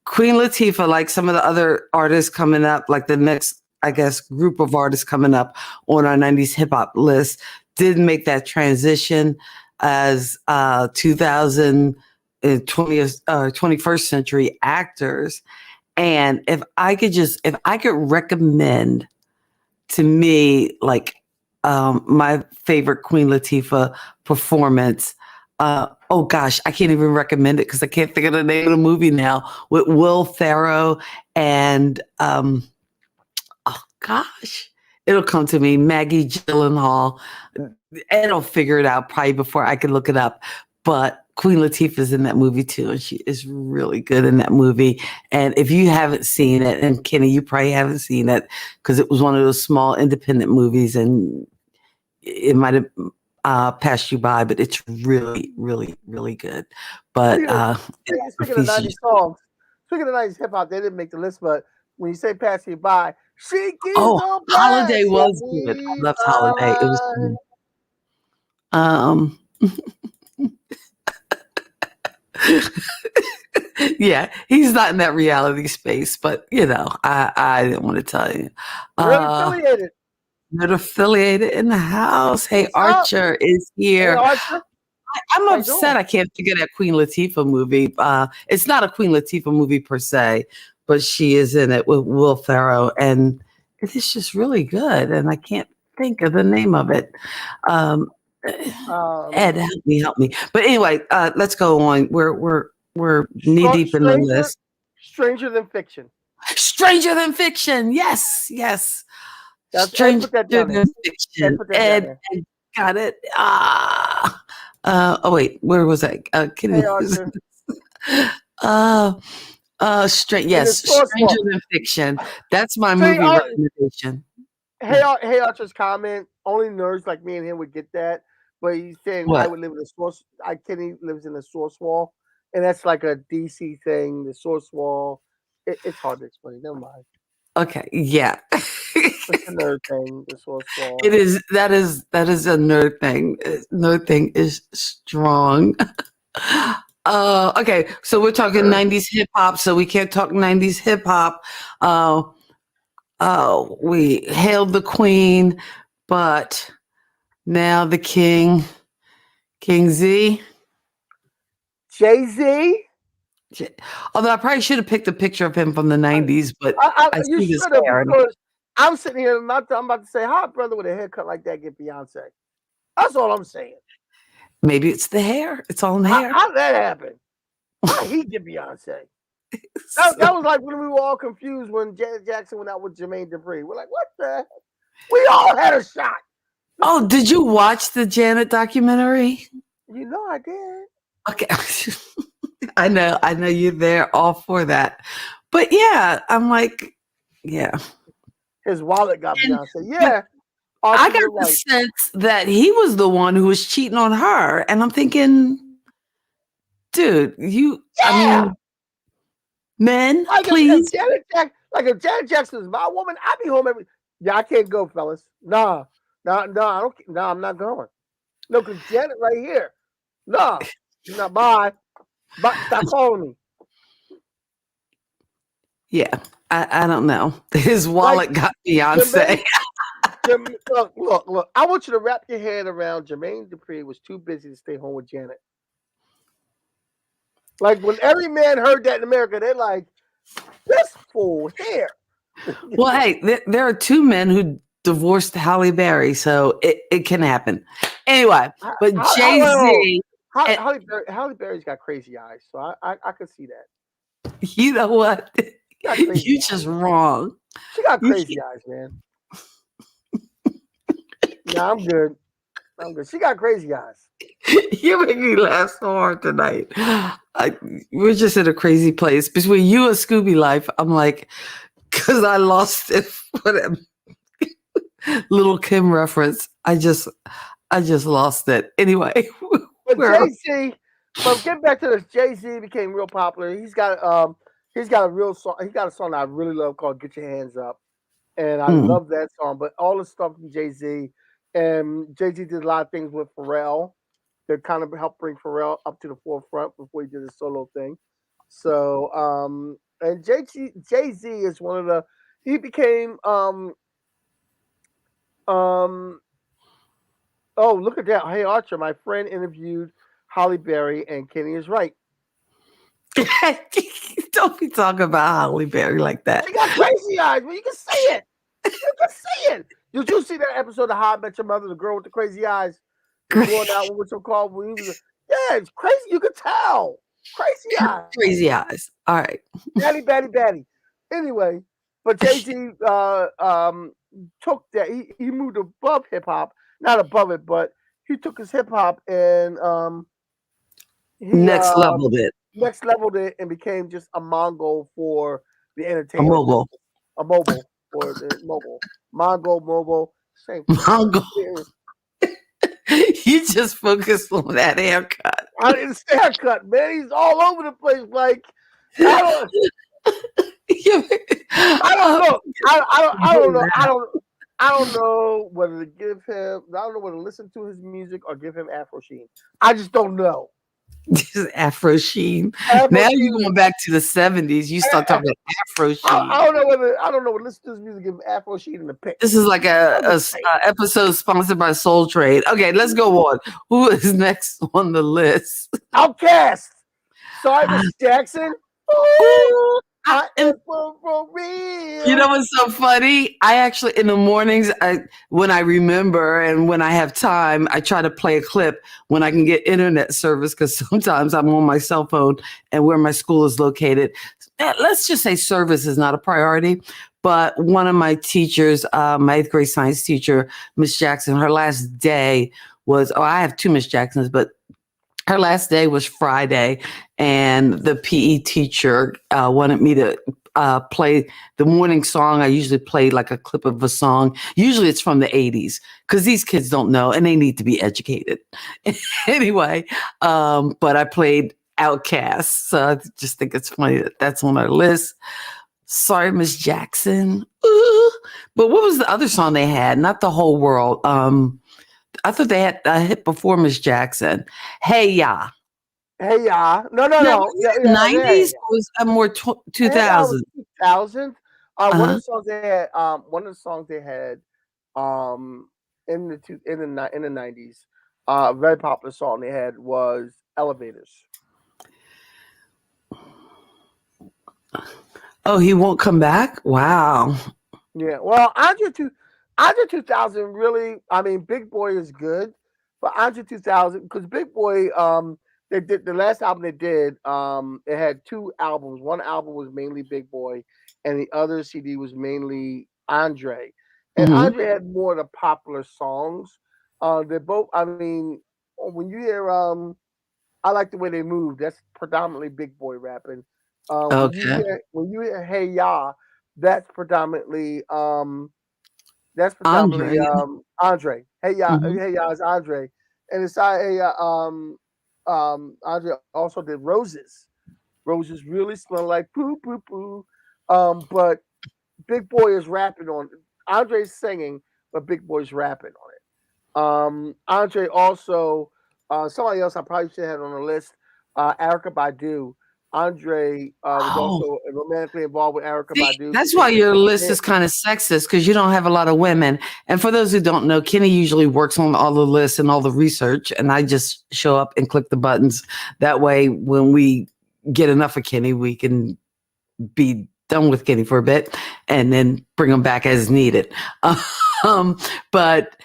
Queen Latifah, like some of the other artists coming up, like the next, I guess, group of artists coming up on our 90s hip hop list, did make that transition as 2000 21st century actors. And if I could recommend to me, like, my favorite Queen Latifah performance. Oh gosh, I can't even recommend it because I can't think of the name of the movie now, with Will Ferrell and oh gosh, it'll come to me. Maggie Gyllenhaal. And I'll figure it out probably before I can look it up. But Queen Latifah's in that movie too, and she is really good in that movie. And if you haven't seen it, and Kenny, you probably haven't seen it because it was one of those small independent movies, and it might have passed you by, but it's really, really, really good. But Speaking of 90s songs, speaking of 90s hip hop, they didn't make the list, but when you say pass you by, she keeps on Holiday passing was good. I me loved Holiday. It was by. good. Um, yeah, he's not in that reality space, but I didn't want to tell you. Really affiliated. Not affiliated in the house. Hey, What's up? Archer is Hey, here. Archer. I'm How you upset doing? I can't think of that Queen Latifah movie. It's not a Queen Latifah movie per se, but she is in it with Will Ferrell, and it is just really good. And I can't think of the name of it. Ed, help me. But anyway, let's go on. We're knee deep in the list. Stranger Than Fiction. Stranger Than Fiction. Yes, yes. Ed, Stranger put that down there. Than Fiction. Put that down there. Ed got it. Oh wait, where was I? Hey, Archer. Yes, Stranger Than Fiction. That's my movie recommendation. Hey, Archer's comment. Only nerds like me and him would get that. But he's saying What? I would live in the source. Kenny lives in the source wall, and that's like a DC thing. The source wall. It's hard to explain. Never mind. Okay, yeah. It's a nerd thing. The source wall. It is. That is a nerd thing. Nerd thing is strong. Okay, so we're talking 90s hip hop, so we can't talk 90s hip hop. We hailed the queen, but now the king, King Z. Jay-Z? Although I probably should have picked a picture of him from the 90s, but you should have, because I'm sitting here and I'm about to say, how a brother with a haircut like that get Beyonce? That's all I'm saying. Maybe it's the hair. It's all in the hair. How did that happen? How he get Beyonce? That was like when we were all confused when Janet Jackson went out with Jermaine Dupri. We're like, what the heck? We all had a shot. Oh, did you watch the Janet documentary? You know I did. Okay. I know you're there all for that. But yeah, I'm like, yeah. His wallet got Beyonce. Yeah. I got the sense that he was the one who was cheating on her. And I'm thinking, dude, I mean, men, please. If Janet Jackson is my woman, I'd be home I can't go, fellas. Nah, I don't. Nah, I'm not going. No, because Janet right here. Nah, bye. Stop calling me. Yeah, I don't know. His wallet got Beyonce. Look. I want you to wrap your head around Jermaine Dupri was too busy to stay home with Janet. Like when every man heard that in America, they're like, this fool here. Well, hey, there are two men who divorced Halle Berry, so it can happen. Anyway, but Jay-Z. Halle Berry's got crazy eyes, so I can see that. You know what? You're just wrong. She got crazy eyes, man. Nah, I'm good. She got crazy eyes. You make me laugh so hard tonight. We're just in a crazy place. Between you and Scooby Life, I'm like, because I lost it for that Little Kim reference. I just lost it. Anyway. But Jay-Z, getting back to this, Jay-Z became real popular. He's got a real song. He got a song that I really love called "Get Your Hands Up," and I love that song. But all the stuff from Jay-Z, and Jay-Z did a lot of things with Pharrell that kind of helped bring Pharrell up to the forefront before he did his solo thing. So, and Jay-Z is one of the. He became Oh, look at that! Hey, Archer, my friend interviewed Halle Berry, and Kenny is right. Don't be talking about Holly Berry like that. She got crazy eyes. Well, you can say it. You can say it. Did you see that episode of How I Met Your Mother? The girl with the crazy eyes going out with some call. Yeah, it's crazy. You can tell. Crazy eyes. Crazy eyes. All right. Batty. Anyway, but Jay-Z took that. He moved above hip hop, not above it, but he took his hip hop and Next leveled it. Next leveled it and became just a Mongol for the A entertainment. mogul. A mobile for the mobile. Mongol. Same thing. Mongol. You just focused on that haircut. His haircut, man. He's all over the place. Like I don't know. I don't know whether to give him. I don't know whether to listen to his music or give him Afro Sheen. I just don't know. Afro Sheen. Now you're going back to the 70s. You start talking Afro Sheen. I don't know whether listen to his music, give him Afro Sheen in the pick. This is like a episode sponsored by Soul Trade. Okay, let's go on. Who is next on the list? Outkast. Sorry, Miss Jackson. Ooh, I am for real. You know what's so funny? I actually, in the mornings, when I remember and when I have time, I try to play a clip when I can get internet service because sometimes I'm on my cell phone and where my school is located. Let's just say service is not a priority. But one of my teachers, my 8th grade science teacher, Miss Jackson, her last day was, I have 2 Miss Jacksons, but her last day was Friday, and the PE teacher wanted me to play the morning song. I usually play like a clip of a song. Usually it's from the 80s because these kids don't know and they need to be educated. Anyway, but I played Outkast. So I just think it's funny that that's on our list. Sorry, Miss Jackson. Ooh. But what was the other song they had? Not The Whole World. I thought they had a hit before Miss Jackson. Hey Ya. Hey Ya. No. 90s was more 2000. 2000. One of the songs they had. One of the songs they had. In the 90s. A very popular song they had was Elevators. Oh, he won't come back? Wow. Yeah. Well, Andre 2000 really, I mean, Big Boy is good, but Andre 2000, because Big Boy, they did the last album they did, it had 2 albums. One album was mainly Big Boy, and the other CD was mainly Andre. And Andre had more of the popular songs. They're both, I mean, when you hear I Like the Way They Move, that's predominantly Big Boy rapping. Okay. When you hear Hey Ya, that's predominantly Andre. Andre. Hey Ya is Andre. And it's Andre also did Roses. Roses really smell like poo poo poo. But Big Boy is rapping on it. Andre's singing, but Big Boy's rapping on it. Andre also somebody else I probably should have on the list, Erykah Badu. Andre was also romantically involved with Erykah Badu. That's why your list is kind of sexist because you don't have a lot of women. And for those who don't know, Kenny usually works on all the lists and all the research, and I just show up and click the buttons. That way, when we get enough of Kenny, we can be done with Kenny for a bit and then bring him back as needed. But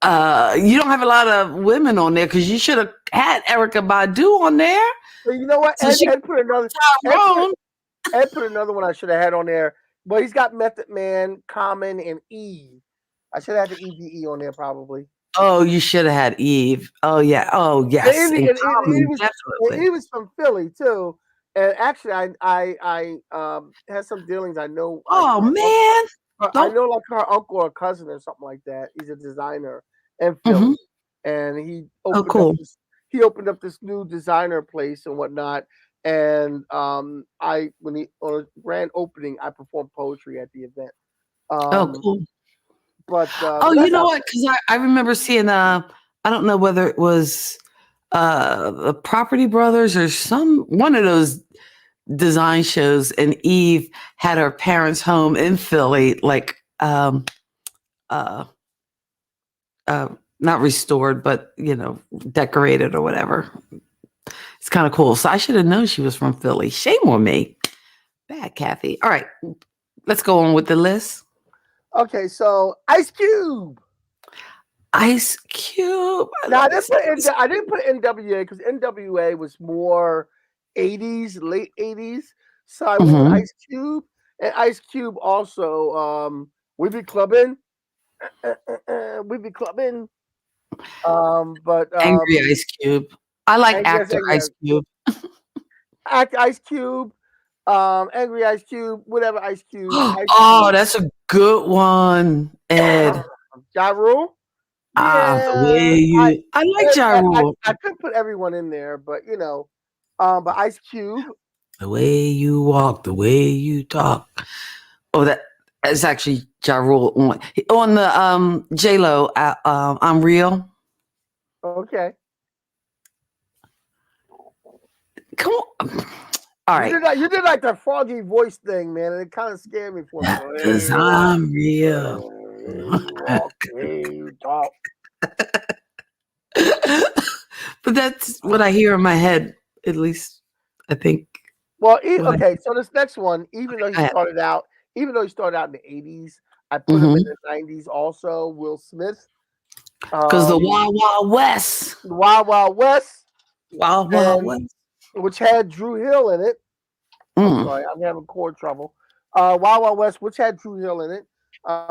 you don't have a lot of women on there because you should have had Erykah Badu on there. Well, you know what? So Ed put another one I should have had on there. But he's got Method Man, Common, and Eve. I should have had the EVE on there probably. Oh, you should have had Eve. Oh yeah. Oh yes. Eve was from Philly too. And actually, I had some dealings. I know. Oh man. I know like her uncle or cousin or something like that. He's a designer in Philly, and he opened up this new designer place and whatnot. And on a grand opening, I performed poetry at the event. Cool. But you know what? Because I remember seeing I don't know whether it was the Property Brothers or one of those design shows, and Eve had her parents' home in Philly, like not restored, but decorated or whatever. It's kind of cool. So I should have known she was from Philly. Shame on me. Bad, Kathy. All right, let's go on with the list. Okay, so Ice Cube. Ice Cube. Now I didn't put NWA because NWA was more 80s, late 80s. So I went with Ice Cube, and Ice Cube also we be clubbing. We be clubbing. But Angry Ice Cube. I like actor Ice Cube. Ice Cube, Angry Ice Cube, whatever Ice Cube. That's a good one, Ed. Ja Rule. The way you. I like Ja Rule. I couldn't put everyone in there, but but Ice Cube. The way you walk, the way you talk. Oh, that's actually Ja Rule on the J-Lo. I'm Real. Okay. Come on. All right. You did like that froggy voice thing, man, and it kind of scared me for you. Because I'm real. You talk. But that's what I hear in my head, at least I think. Well, okay, so this next one, even though he started out in the 80s, I put him in the 90s also, Will Smith. Because the Wild Wild West. Wild Wild West. Wild Wild West. Which had Drew Hill in it. I'm sorry, I'm having chord trouble. Wild Wild West, which had Drew Hill in it,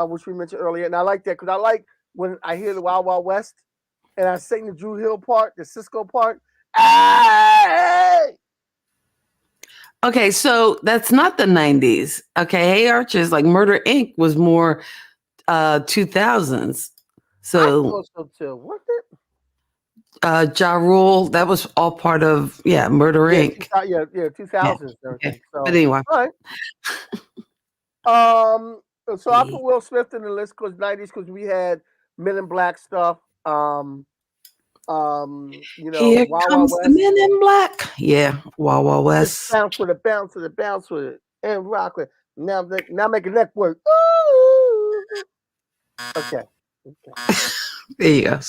which we mentioned earlier. And I like that because I like when I hear the Wild Wild West and I sing the Drew Hill part, the Cisco part. Hey! Okay, so that's not the 90s. Okay, Hey Archer is like Murder Inc. was more 2000s. So, I thought so too. Was it? Ja Rule, that was all part of Murder Inc. 2000s. Okay. So, But anyway, all right. So I put Will Smith in the list because 90s because we had Men in Black stuff. Here Wild comes Wild the West. Men in Black. Yeah, Wild Wild West. Bounce with it, bounce with it, bounce with it, and rock with it. Now make a neck work. Ooh. Okay. There you go.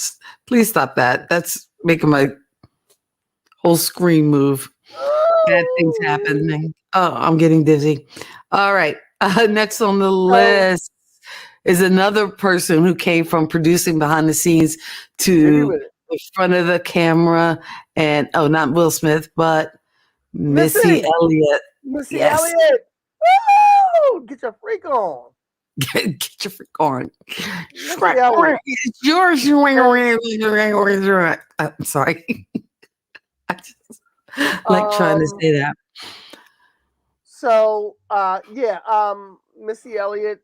Please stop that. That's making my whole screen move. Bad things happening. Oh, I'm getting dizzy. All right. Next on the list is another person who came from producing behind the scenes to the front of the camera. And not Will Smith, but Missy Elliott. Missy Elliott. Woo! Get your freak on. Get your freak on. It's yours. I'm sorry. I just like trying to say that. So, Missy Elliott.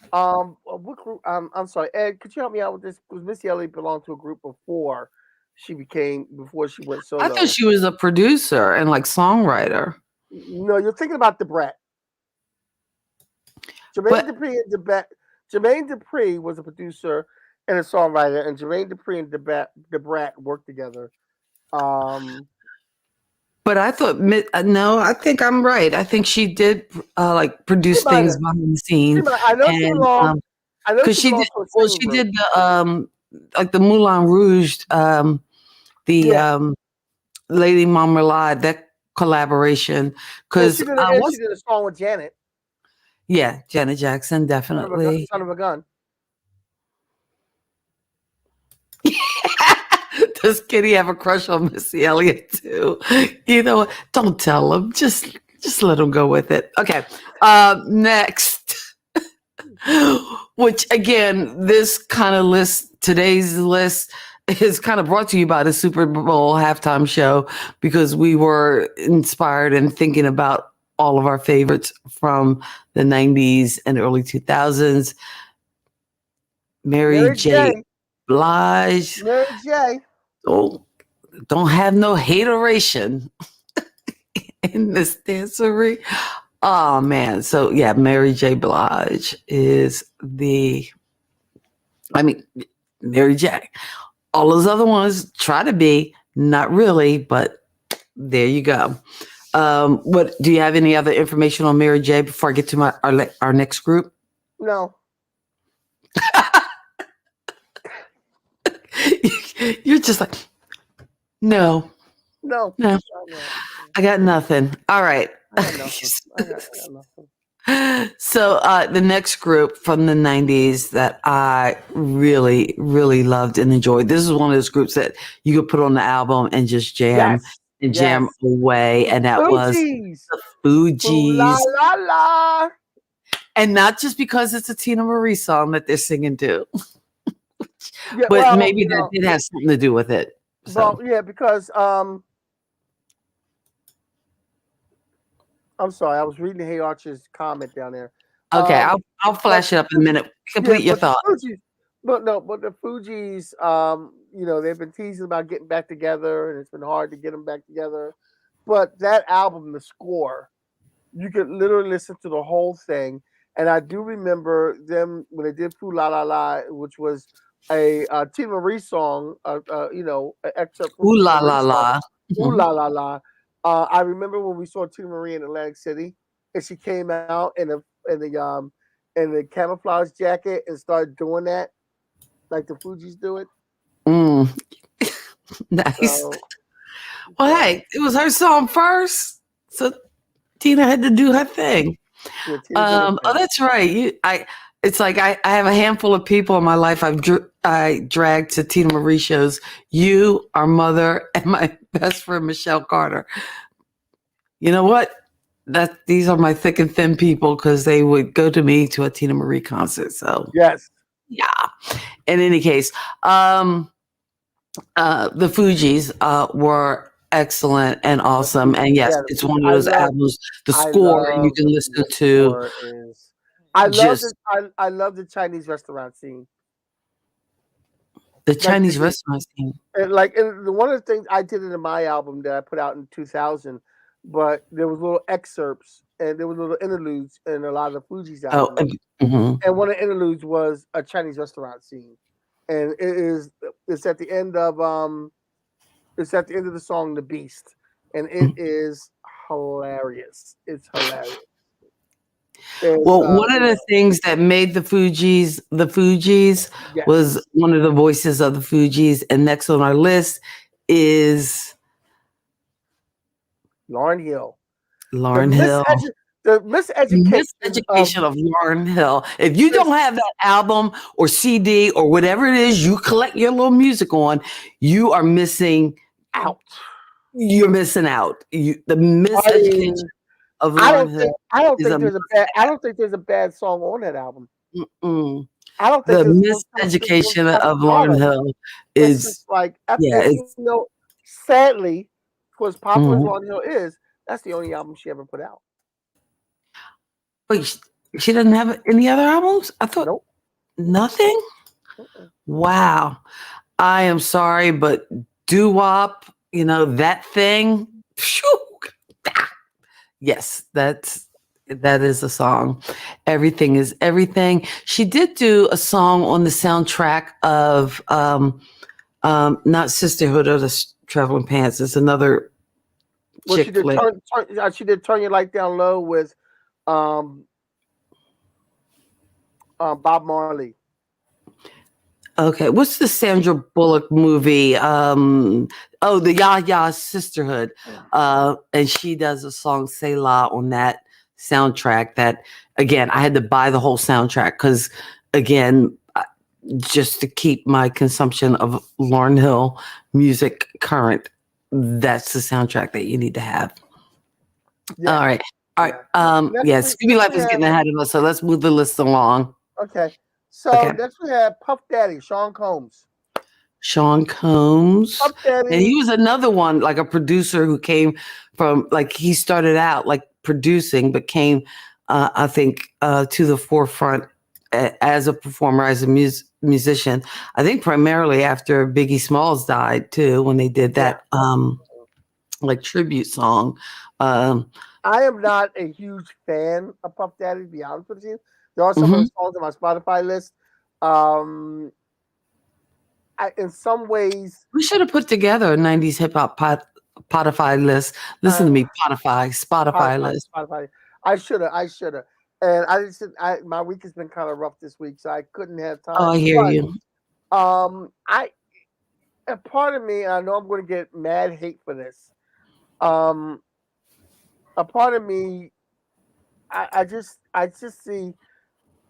What group? I'm sorry, Ed. Could you help me out with this? Because Missy Elliott belonged to a group of 4. Before she went solo. I thought she was a producer and like songwriter. No, you're thinking about the Brat. Jermaine Dupri was a producer and a songwriter, and Jermaine Dupri and the Brat worked together. But I thought no, I think I'm right. I think she did produce things behind the scenes. I know she belonged. I know she did. Well, she did the the Moulin Rouge, Lady Marmalade, that collaboration. Because she did a song with Janet. Yeah, Janet Jackson, definitely. Son of a gun. Does Kitty have a crush on Missy Elliott too? You know, don't tell him. Just let him go with it. Okay. Next, which again, this kind of list, today's list is kind of brought to you by the Super Bowl halftime show because we were inspired and thinking about all of our favorites from the 90s and early 2000s. Mary J. Blige. Mary J. Oh, don't have no hateration in this dancery. Oh, man. So, yeah, Mary J. Blige is Mary J. All those other ones try to be, not really, but there you go. What do you have any other information on Mary J. before I get to our next group? No. You're just like, no. No, No, no, I got nothing. All right. I got nothing. I got nothing. So the next group from the 90s that I really, really loved and enjoyed. This is one of those groups that you could put on the album and just jam Yes, and yes. jam away. And that was Fugees. the Ooh la Fugees. la la. And not just because it's a Tina Marie song that they're singing to, Yeah, but well, maybe that did have something to do with it. So, well, yeah, because I'm sorry, I was reading Hey Archer's comment down there. okay, Um, I'll but flash it up in a minute. yeah, Complete your but the thought. Fugees, but the Fugees, they've been teasing about getting back together, and it's been hard to get them back together. But that album, the score, you could literally listen to the whole thing. And I do remember them when they did "Foo La La La," which was a Tina Marie song, an excerpt from Ooh Tina la Marie la song. la. "Ooh La La La." I remember when we saw Tina Marie in Atlantic City, and she came out in the camouflage jacket and started doing that like the Fugees do it. Mm, nice. So, Well, so hey, it was her song first, so Tina had to do her thing. yeah, Tina did her Oh, thing. that's right. It's like I have a handful of people in my life I dragged to Tina Marie shows. You, our mother, and my best friend Michelle Carter. You know what? These are my thick and thin people because they would go to me to a Tina Marie concert. So Yes. yeah. In any case, the Fugees were excellent and awesome. And yes, Yeah, it's one of I those love albums. The I score you love can listen the to score is I love just the I love the Chinese restaurant scene. the Like Chinese restaurant scene. one of the things I did it in my album that I put out in 2000, but there was little excerpts and there was little interludes in a lot of the Fuji's Oh, albums. mhm. And one of the interludes was a Chinese restaurant scene. And it's at the end of the song The Beast. And it is hilarious. It's hilarious. It's Well, one of the things that made the Fugees was yes. one of the voices of the Fugees. And next on our list is Lauryn Hill. The Lauryn Hill. misedu- the miseducation of Miseducation of Lauryn Hill. If you don't this have that album or CD or whatever it is you collect your little music on, you are missing. out. You're missing out. The I miseducation mean, of I Lauryn don't Hill think I don't is think a there's a bad I don't think there's a bad song on that album. mm-mm. I don't think The there's one miseducation kind of of Lauryn flawless. Hill It's just is like yeah. It's sadly, for as popular as mhm. Lauryn Hill is, that's the only album she ever put out. Wait, she doesn't have any other albums? I thought Nope. nothing. Mm-mm. Wow. I am sorry, but doo wop, that thing. Phew, yes, that is a song. Everything is everything. She did do a song on the soundtrack of not Sisterhood of the Traveling Pants. It's another Well, chick flick. she did Turn Your Light Down Low with um, Bob Marley. Okay, what's the Sandra Bullock movie? The Ya Sisterhood. And she does a song "Say La" on that soundtrack. That again, I had to buy the whole soundtrack because, again, just to keep my consumption of Lauryn Hill music current. That's the soundtrack that you need to have. Yeah. All right. Next Scooby Life we is have getting ahead of us, so let's move the list along. okay. So Okay. next we have Puff Daddy, Sean Combs. Sean Combs. Puff Daddy. And he was another one, like a producer who came from, like, he started out like producing, but came, I think, to the forefront as a performer, as a musician. I think primarily after Biggie Smalls died, too, when they did that, like, tribute song. I am not a huge fan of Puff Daddy, to be honest with you. There are some of Mhm. the songs on my Spotify list. In some ways, We should have put together a 90s hip hop Spotify list. Listen to me, Spotify list. Spotify. I should have. And I just my week has been kind of rough this week, so I couldn't have Oh, time. I hear you. I a part of me, I know I'm going to get mad hate for this. Um, a part of me, I just see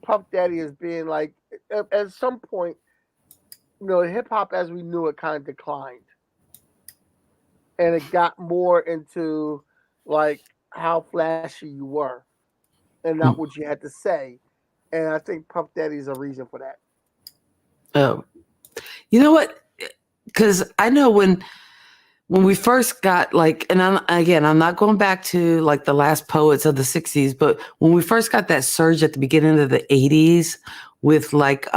Puff Daddy as being like, at some point, hip hop as we knew it kind of declined, and it got more into like how flashy you were, and not what you had to say. And I think Puff Daddy is a reason for that. Oh, you know what? Because I know when we first got like, and I'm not going back to like the last poets of the 60s, but when we first got that surge at the beginning of the 80s with like,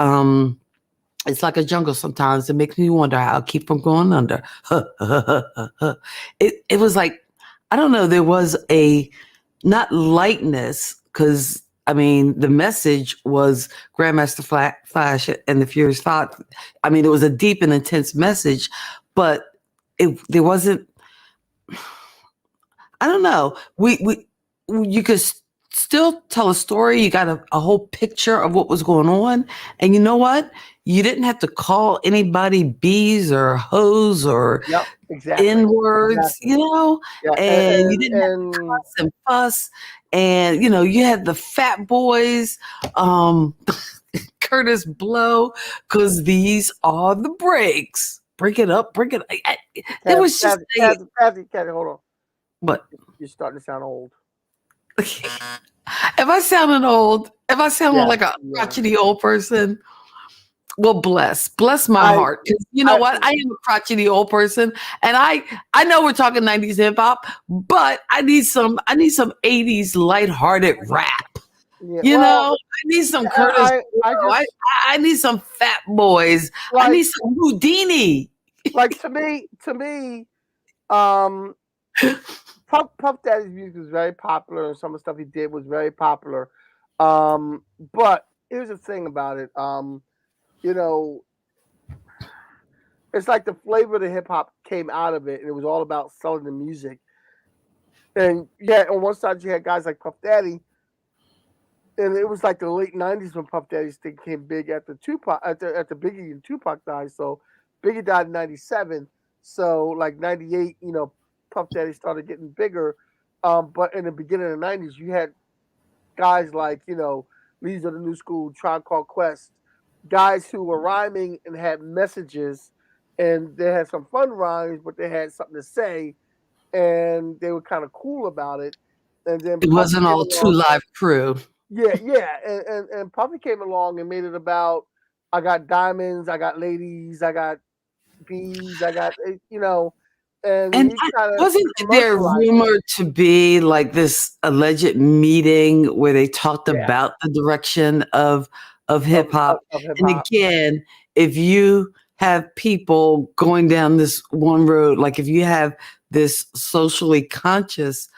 it's like a jungle sometimes. It makes me wonder how I keep from going under. It was like, I don't know, there was a, not lightness, because I mean, the message was Grandmaster Flash and the Furious Five. I mean, it was a deep and intense message, but there wasn't. I don't know. You could still tell a story. You got a whole picture of what was going on, and you know what? You didn't have to call anybody bees or hoes or Yep, exactly. N words, Exactly. Yeah, and you didn't have to cuss and fuss, and you had the Fat Boys, Curtis Blow, because these are the breaks. Break it up, break it. It was just Kathy, hold on. What? You're starting to sound old. Am I sounding old? Am I sounding like a crotchety old person? Well, bless my heart. Because you know what? I am a crotchety old person, and I know we're talking 90s hip hop, but I need some 80s lighthearted rap. Yeah, I need some Curtis. I need some Fat Boys. I need some Houdini. Like to me, Puff Daddy's music was very popular, and some of the stuff he did was very popular. But here's the thing about it. It's like the flavor of the hip hop came out of it, and it was all about selling the music. And yeah, on one side you had guys like Puff Daddy, and it was like the late '90s when Puff Daddy's thing became big after Tupac, after Biggie and Tupac died. So Biggie died in '97, so like '98, Puff Daddy started getting bigger. But in the beginning of the '90s, you had guys like Leaders of the New School, Tribe Called Quest, guys who were rhyming and had messages, and they had some fun rhymes, but they had something to say, and they were kind of cool about it. And then it wasn't all Two Live Crew. Yeah, and Puffy came along and made it about I got diamonds, I got ladies, I got bees, I got and wasn't there rumored to be like this alleged meeting where they talked about the direction of hip hop? And again, if you have people going down this one road, like if you have this socially conscious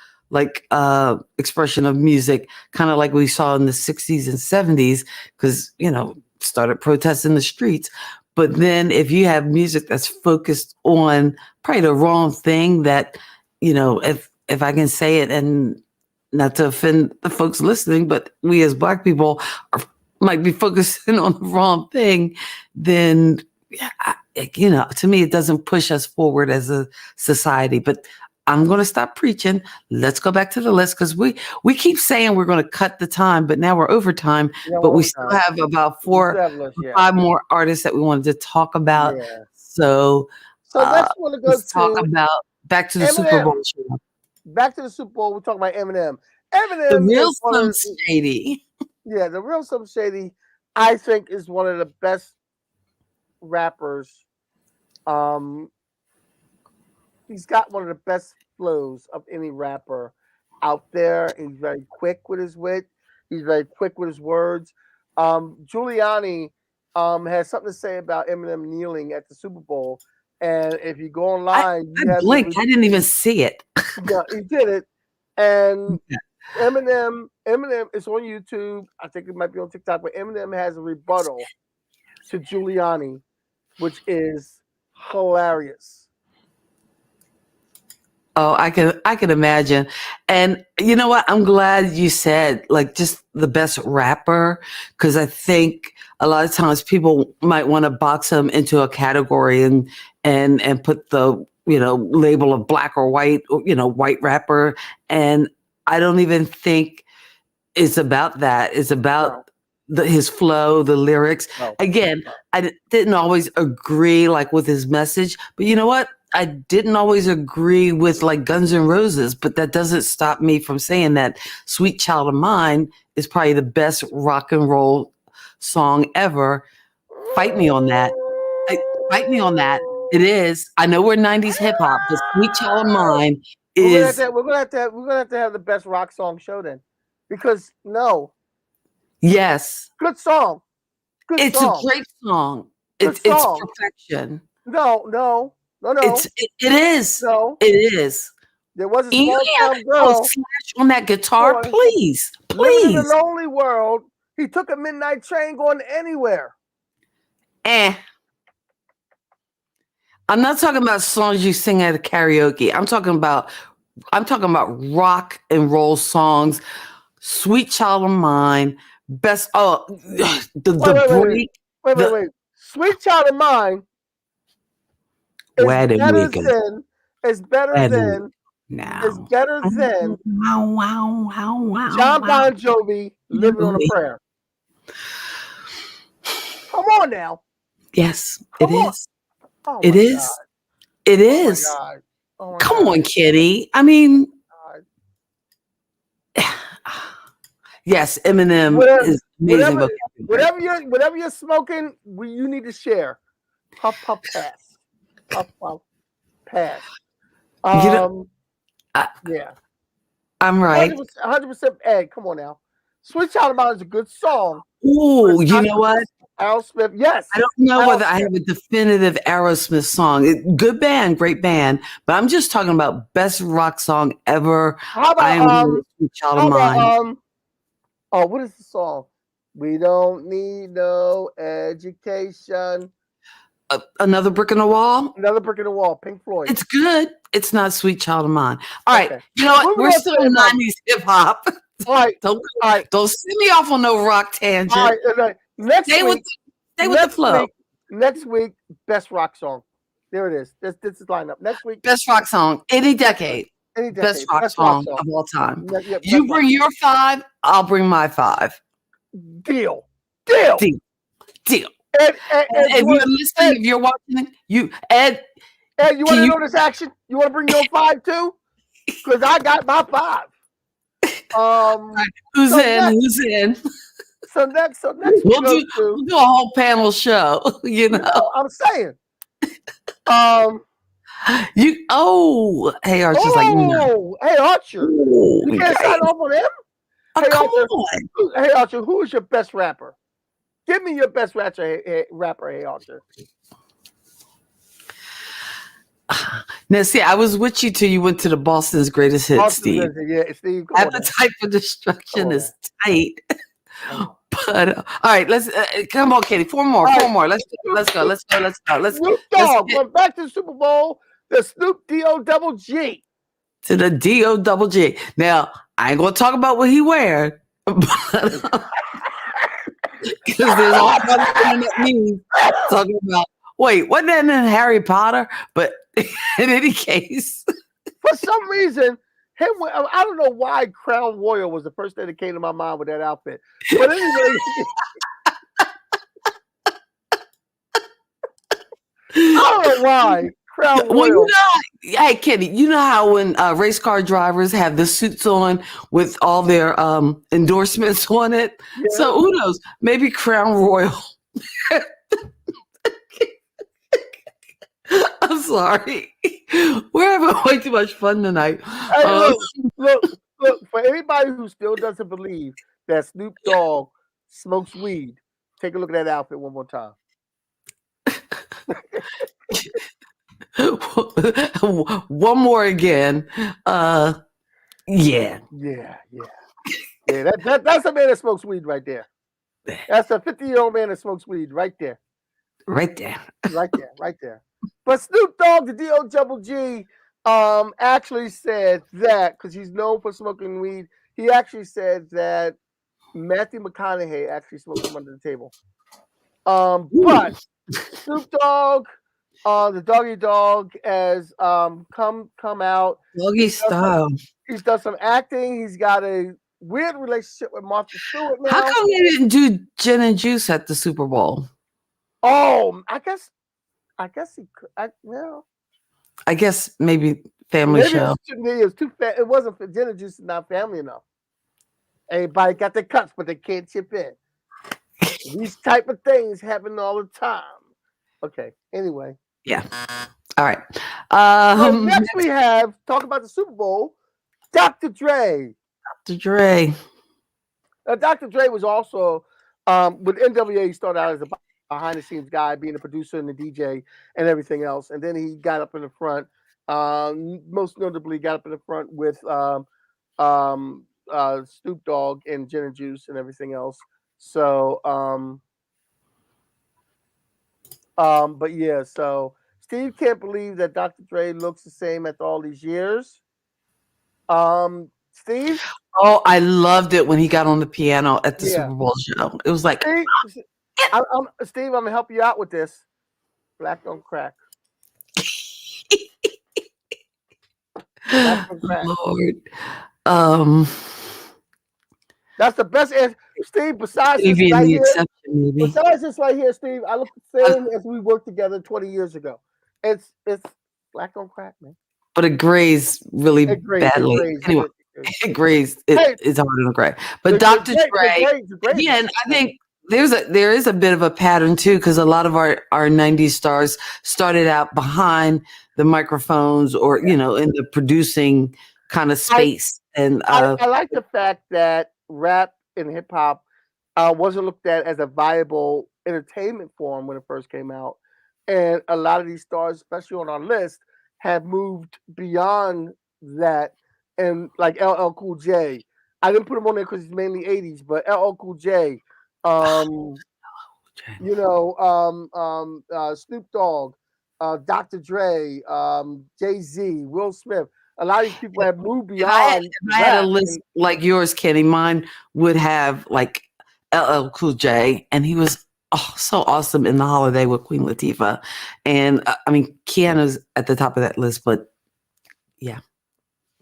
expression of music, kind of like we saw in the 60s and 70s, because started protesting the streets. But then if you have music that's focused on probably the wrong thing, that, if I can say it, and not to offend the folks listening, but we as Black people might be focusing on the wrong thing, then, to me, it doesn't push us forward as a society. But I'm going to stop preaching. Let's go back to the list, because we keep saying we're going to cut the time, but now we're over time. But we still have about 4 or 5 more artists that we wanted to talk about. Yeah. So let's talk about back to the Super Bowl show. Back to the Super Bowl. We're talking about Eminem. The real Slim Shady. Yeah, the real Slim Shady, I think, is one of the best rappers. He's got one of the best flows of any rapper out there. He's very quick with his wit. He's very quick with his words. Giuliani has something to say about Eminem kneeling at the Super Bowl. And if you go online, I blinked. I didn't even see it. Yeah, he did it. And Eminem is on YouTube. I think it might be on TikTok, but Eminem has a rebuttal to Giuliani, which is hilarious. Oh, I can imagine. And you know what? I'm glad you said like just the best rapper, because I think a lot of times people might want to box him into a category and put the label of black or white, or, white rapper. And I don't even think it's about that. It's No, about his flow, the lyrics. no, Again, no. didn't always agree like with his message, but you know what? I didn't always agree with like Guns N' Roses, but that doesn't stop me from saying that "Sweet Child of Mine" is probably the best rock and roll song ever. Fight me on that. Fight me on that. It is. I know we're '90s hip hop, but "Sweet Child of Mine" is We're gonna have to have the best rock song show then, because no, yes. good song, good It's a song, great song. good It's song. perfection. No. It is. No. It is. There was a And you small hear town girl Slash on that guitar, boy, please, living in a please. lonely world. He took a midnight train going anywhere. I'm not talking about songs you sing at a karaoke. I'm talking about rock and roll songs. Sweet Child of Mine, best. Oh, the break. Wait. Sweet Child of Mine is Where did we better go? than is better than is Now. better than Wow. John Bon Jovi living on a prayer. Come on now. Yes, Come it on. is. Oh It my is. God. It Oh my is. God. Oh my Come God. on, Kitty. I mean, God. yes, Eminem Whatever, is amazing whatever you're smoking, you need to share. Puff puff pass. Puff puff pass. You know, Yeah. I'm right. 100% Ed, come on now. Sweet Child of Mine is a good song. Ooh, you know what? Aerosmith, yes. I don't know whether I Aerosmith. have a definitive Aerosmith song. Good band, great band, but I'm just talking about best rock song ever. How I about am going with Sweet Child of Mine. what is the song? We don't need no education. Another Brick in the Wall. Another Brick in the Wall, Pink Floyd. It's good. It's not Sweet Child of Mine. All right. Okay. You know what? Moving We're on to still the in hip-hop. 90s hip hop. All right. Don't All right. send me off on no rock tangent. All right. Next Stay week, with the flow. Next week, best rock song. There it is. This is lineup. Next week, Best rock song, any decade. any decade. Best rock song of all time. Yeah, You bring your 5, I'll bring my 5. Deal. Deal. Ed, If you're listening, if you're watching, Ed, you want to know this action? You want to bring your 5 too? Because I got my 5. Who's in? So next We'll do a whole panel show. You know, I'm saying. Hey Archer's like, no. Hey Archer, you can't sign off on him. Hey come Archer, on. Hey Archer, who is your best rapper? Give me your best rapper. Hey Archer. Now, see, I was with you till you went to the Boston's Greatest Hits, Steve. Yeah, Steve. Appetite for Destruction is tight. But all right, let's come on, Katie. Four more. Let's go. Snoop Dogg. Going back to the Super Bowl. The Snoop D-O-double-G. To the D-O-double-G. Now, I ain't gonna talk about what he wear, because there's all kinds of internet memes talking about. Wait, wasn't that in Harry Potter? But in any case, for some reason, I don't know why Crown Royal was the first thing that came to my mind with that outfit. But anyway, I don't know why Crown Royal. Well, hey, Kenny, you know how when race car drivers have the suits on with all their endorsements on it? Yeah. So who knows? Maybe Crown Royal. I'm sorry. We're having way too much fun tonight. Hey, look, for anybody who still doesn't believe that Snoop Dogg smokes weed, take a look at that outfit one more time. One more again. Yeah. That's a man that smokes weed right there. That's a 50-year-old man that smokes weed right there. Right there. But Snoop Dogg, the D-O-double-G, actually said that because he's known for smoking weed. He actually said that Matthew McConaughey actually smoked him under the table. But Snoop Dogg, the Doggy Dog, has come out. Doggy style. He's done some acting. He's got a weird relationship with Martha Stewart now. How come they didn't do gin and juice at the Super Bowl? Oh, I guess he could. I guess maybe family show. It wasn't for gin and juice. Is not family enough. Everybody got their cuts, but they can't chip in. These type of things happen all the time. Okay. Anyway. Yeah. All right. So next we have talk about the Super Bowl. Dr. Dre. Dr. Dre. Dr. Dre was also with NWA. He started out as a behind the scenes guy, being a producer and a DJ and everything else, and then he got up in the front. Most notably, got up in the front with Snoop Dogg and Gin and Juice and everything else. So, but yeah, so Steve can't believe that Dr. Dre looks the same after all these years. Steve? Oh, I loved it when he got on the piano at the Super Bowl show. It was like, Steve, I'm gonna help you out with this. Black on crack. Black on crack. Lord. That's the best answer. Steve, besides this right here, Steve, I look the same as we worked together 20 years ago. It's black on crack, man. But it grays really badly. Anyway, it grays. It's harder to gray. But Dr. Dre, yeah, and I think there is a bit of a pattern too, because a lot of our 90s stars started out behind the microphones or, in the producing kind of space. I like the fact that rap and hip hop wasn't looked at as a viable entertainment form when it first came out. And a lot of these stars, especially on our list, have moved beyond that. And like LL Cool J, I didn't put him on there because he's mainly 80s, but LL Cool J, Snoop Dogg, Dr. Dre, Jay-Z, Will Smith. A lot of these people have moved beyond. If I had a list like yours, Kenny, mine would have like LL Cool J, and he was so awesome in The Holiday with Queen Latifah. And Keanu's at the top of that list, but yeah.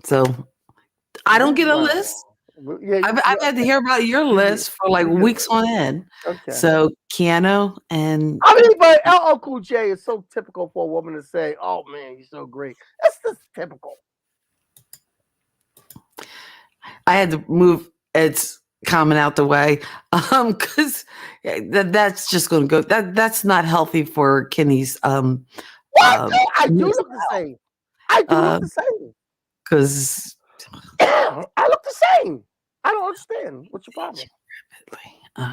So I don't get a list. Yeah, I've had to hear about your list for like weeks on end. Okay. So Keanu and but LL Cool J is so typical for a woman to say, "Oh man, he's so great." That's just typical. I had to move Ed's comment out the way because that's just going to go. That's not healthy for Kenny's. What? I do look the same. I do look the same. Because I look the same. I don't understand. What's your problem?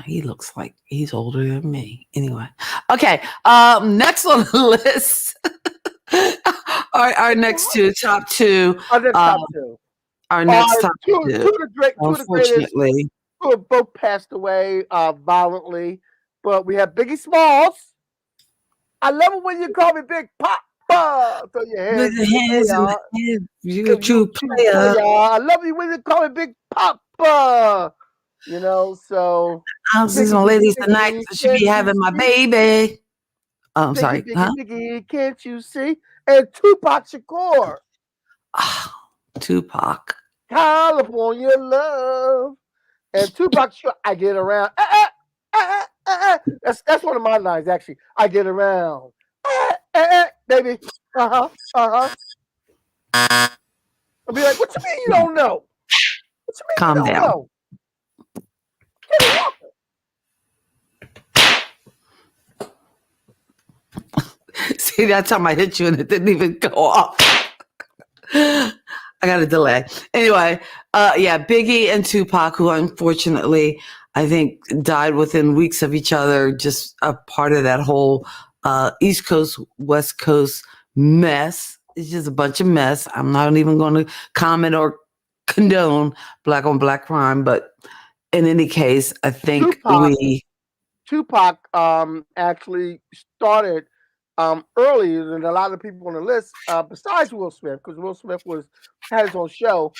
He looks like he's older than me. Anyway, okay. Next on the list, our next top two. Our next top two. Unfortunately, who have both passed away violently, but we have Biggie Smalls. I love it when you call me Big Papa. Throw your hands in the air. You true player. I love you when you call me Big Papa. So I'm seeing ladies tonight, so she be having my baby. Oh, I'm sorry. Biggie, can't you see? And Tupac Shakur. Tupac. California love. And Tupac Shakur, I get around. That's one of my lines, actually. I get around. Baby. I'll be like, what you mean you don't know? What you mean Calm you don't down. know? See, that time I hit you and it didn't even go off. I got a delay. Anyway, Biggie and Tupac, who unfortunately I think died within weeks of each other, just a part of that whole East Coast, West Coast mess. It's just a bunch of mess. I'm not even going to comment or condone black on black crime, but in any case, I think Tupac actually started earlier than a lot of people on the list, besides Will Smith, because Will Smith had his own show,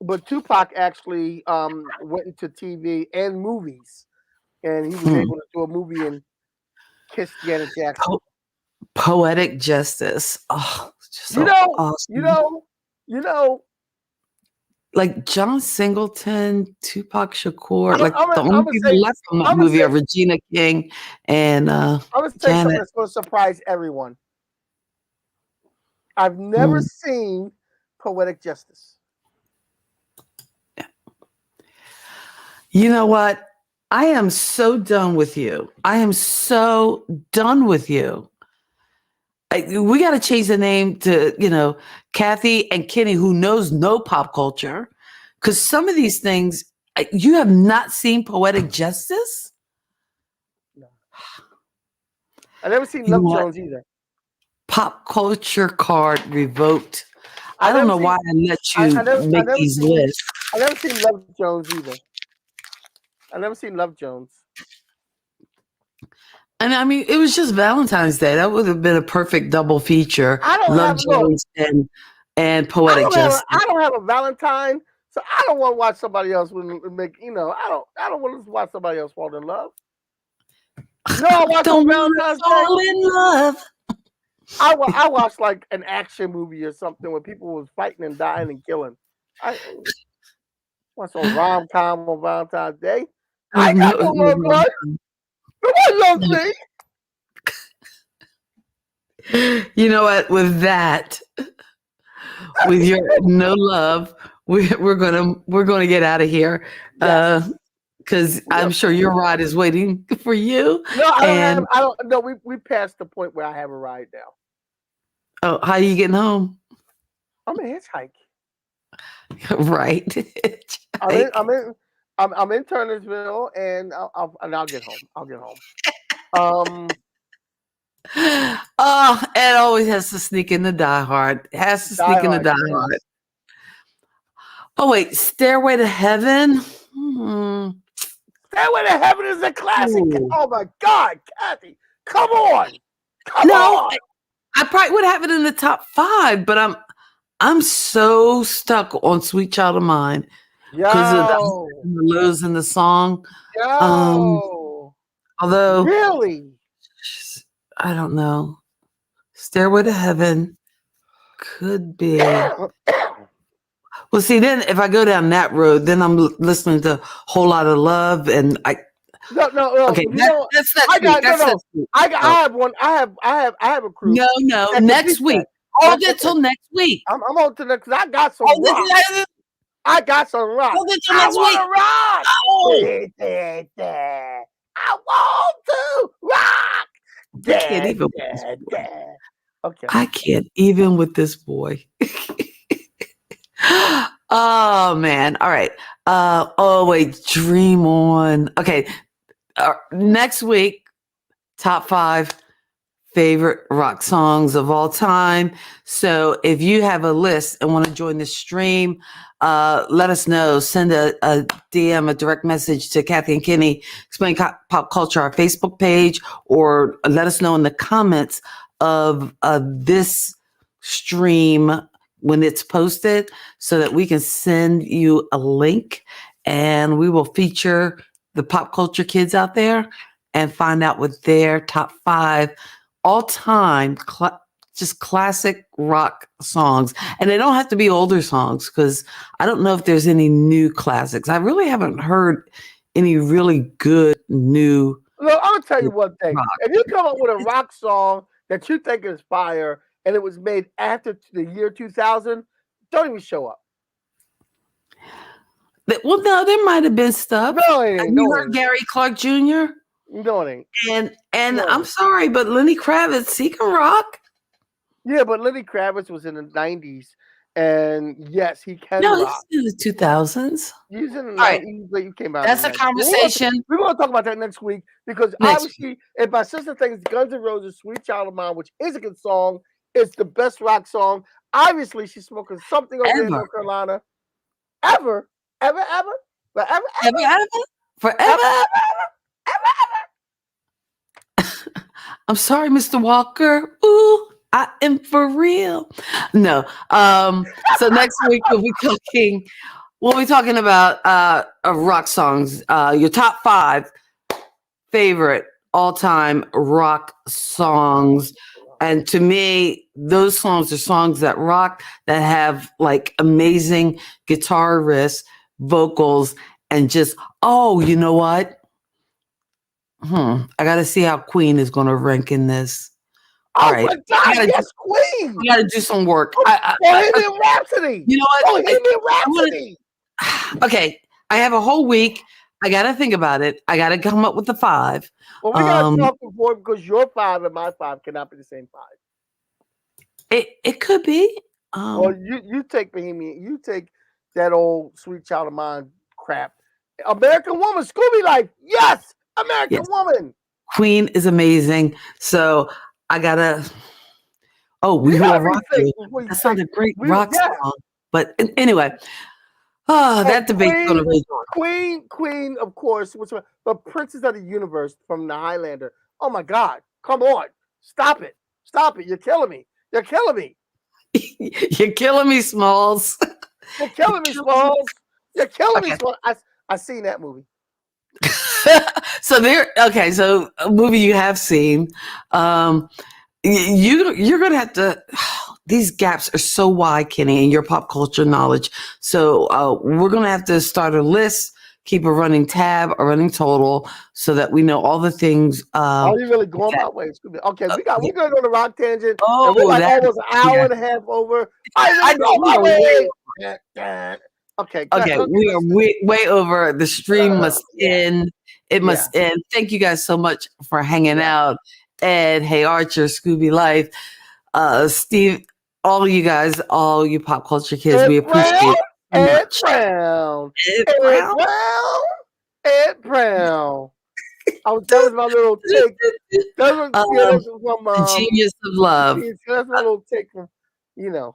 but Tupac actually went into TV and movies, and he was able to do a movie and kiss Janet Jackson. Poetic Justice. Oh, just so awesome. You know. Like John Singleton, Tupac Shakur, like I'm the only people left from that movie are Regina King and I'm gonna say something that's gonna surprise everyone. I've never seen Poetic Justice. You know what? I am so done with you. I am so done with you. We got to change the name to, Kathy and Kenny, who knows no pop culture. Because some of these things, you have not seen Poetic Justice? No. I've never seen Love Jones either. Pop culture card revoked. I don't know why I let you make these lists. I've never seen Love Jones either. I've never seen Love Jones. And I mean, it was just Valentine's Day. That would have been a perfect double feature. Love Jones and Poetic Justice. I don't have a Valentine, so I don't want to watch somebody else make. I don't want to watch somebody else fall in love. No, I watch Valentine's Day. Fall in love. I watched like an action movie or something where people was fighting and dying and killing. I watched a rom-com on Valentine's Day. I got no love life. Nobody loves me. You know what? With that, with your no love, we're gonna get out of here. Because I'm sure your ride is waiting for you. No, I don't. No, we passed the point where I have a ride now. Oh, how are you getting home? I'm a hitchhike. Right. I'm in Turnersville, and I'll get home. I'll get home. Oh, Ed always has to sneak in the Die Hard. Sneak in the Die Hard. Oh wait, Stairway to Heaven. Stairway to Heaven is a classic. Ooh. Oh my God, Kathy, come on. I probably would have it in the top 5, but I'm so stuck on Sweet Child of Mine because of the lows in the song. Although really, I don't know. Stairway to Heaven could be. Well, see, then if I go down that road, then I'm listening to Whole Lot of Love, and No. Okay, that's next week. I have one. I have a crew. No, next week. Hold it till next week. I'm on to next. I got some rock. I got some rock. Hold it till next week. Rock. Oh. I want to rock. I can't even with this boy. Okay. I can't even with this boy. Oh man. All right. Wait, Dream On. Okay. Next week, top 5 favorite rock songs of all time. So if you have a list and want to join the stream, let us know. Send a DM, a direct message to Kathy and Kenny, Explain Pop Culture, our Facebook page, or let us know in the comments of this stream when it's posted so that we can send you a link and we will feature the pop culture kids out there and find out what their top 5 all-time just classic rock songs. And they don't have to be older songs because I don't know if there's any new classics. I really haven't heard any really good new. Look, I'm gonna tell you one thing. Rock. If you come up with a rock song that you think is fire and it was made after the year 2000, don't even show up. Well, no, there might have been stuff. No, it ain't. You heard Gary Clark Jr.? No, it ain't. And no. I'm sorry, but Lenny Kravitz, he can rock. Yeah, but Lenny Kravitz was in the 90s. And yes, he can rock. He's in the 2000s. He's in the 90s, but you came out. That's a conversation. We're going to talk about that next week because obviously, if my sister thinks Guns N' Roses' Sweet Child of Mine, which is a good song, is the best rock song, obviously she's smoking something over there in North Carolina. Ever. I'm sorry, Mr. Walker. Ooh, I am for real. No. So next week we'll be talking about rock songs. Your top 5 favorite all-time rock songs. And to me, those songs are songs that rock, that have like amazing guitar riffs, vocals, and just, oh, you know what? I got to see how Queen is going to rank in this. All right. My God, yes, Queen. I got to do some work. Bohemian Rhapsody. You know what? Bohemian Rhapsody. Okay. I have a whole week. I got to think about it. I got to come up with the 5. Well, we got to talk before, because your 5 and my 5 cannot be the same 5. It could be. Well, you take Bohemian. You take that old Sweet Child of Mine crap. American Woman, Scooby Life. Yes, American Woman. Queen is amazing. So I gotta. Oh, We Will Rock You. That's not a great rock song. But anyway, that debate's gonna rage on. Queen, of course. The Princess of the Universe from the Highlander. Oh my God! Come on, stop it! You're killing me. You're killing me, Smalls. You're killing me, Smalls. You're killing me, Smalls. I seen that movie. So a movie you have seen. You're gonna have to. These gaps are so wide, Kenny, in your pop culture knowledge. So we're gonna have to start a list, keep a running tab, a running total, so that we know all the things. Are you really going my way? Okay, we're gonna go on a rock tangent. Oh, and we're like almost an hour and a half over. I know my way. Okay, we are way over. The stream must end. It must end. Thank you guys so much for hanging out. Ed, Hey Archer, Scooby Life, Steve, all you guys, all you pop culture kids, we appreciate it. Ed Brown. I was telling my little take. The Genius of Love. That's my little take from, Genius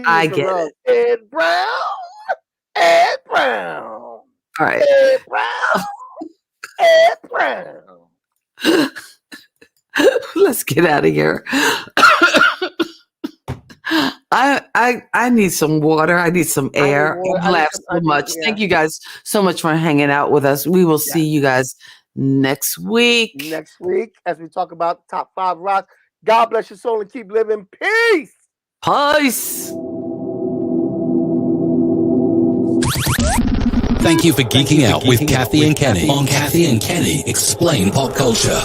I of get Love. it. Ed Brown. All right. Ed Brown. Let's get out of here. I need some water. I need some air. I've laughed so much. Thank you guys so much for hanging out with us. We will see you guys next week. Next week, as we talk about top 5 rock. God bless your soul and keep living. Peace. Peace. Thank you for geeking out with Kathy and Kenny on Kathy and Kenny Explain Pop Culture.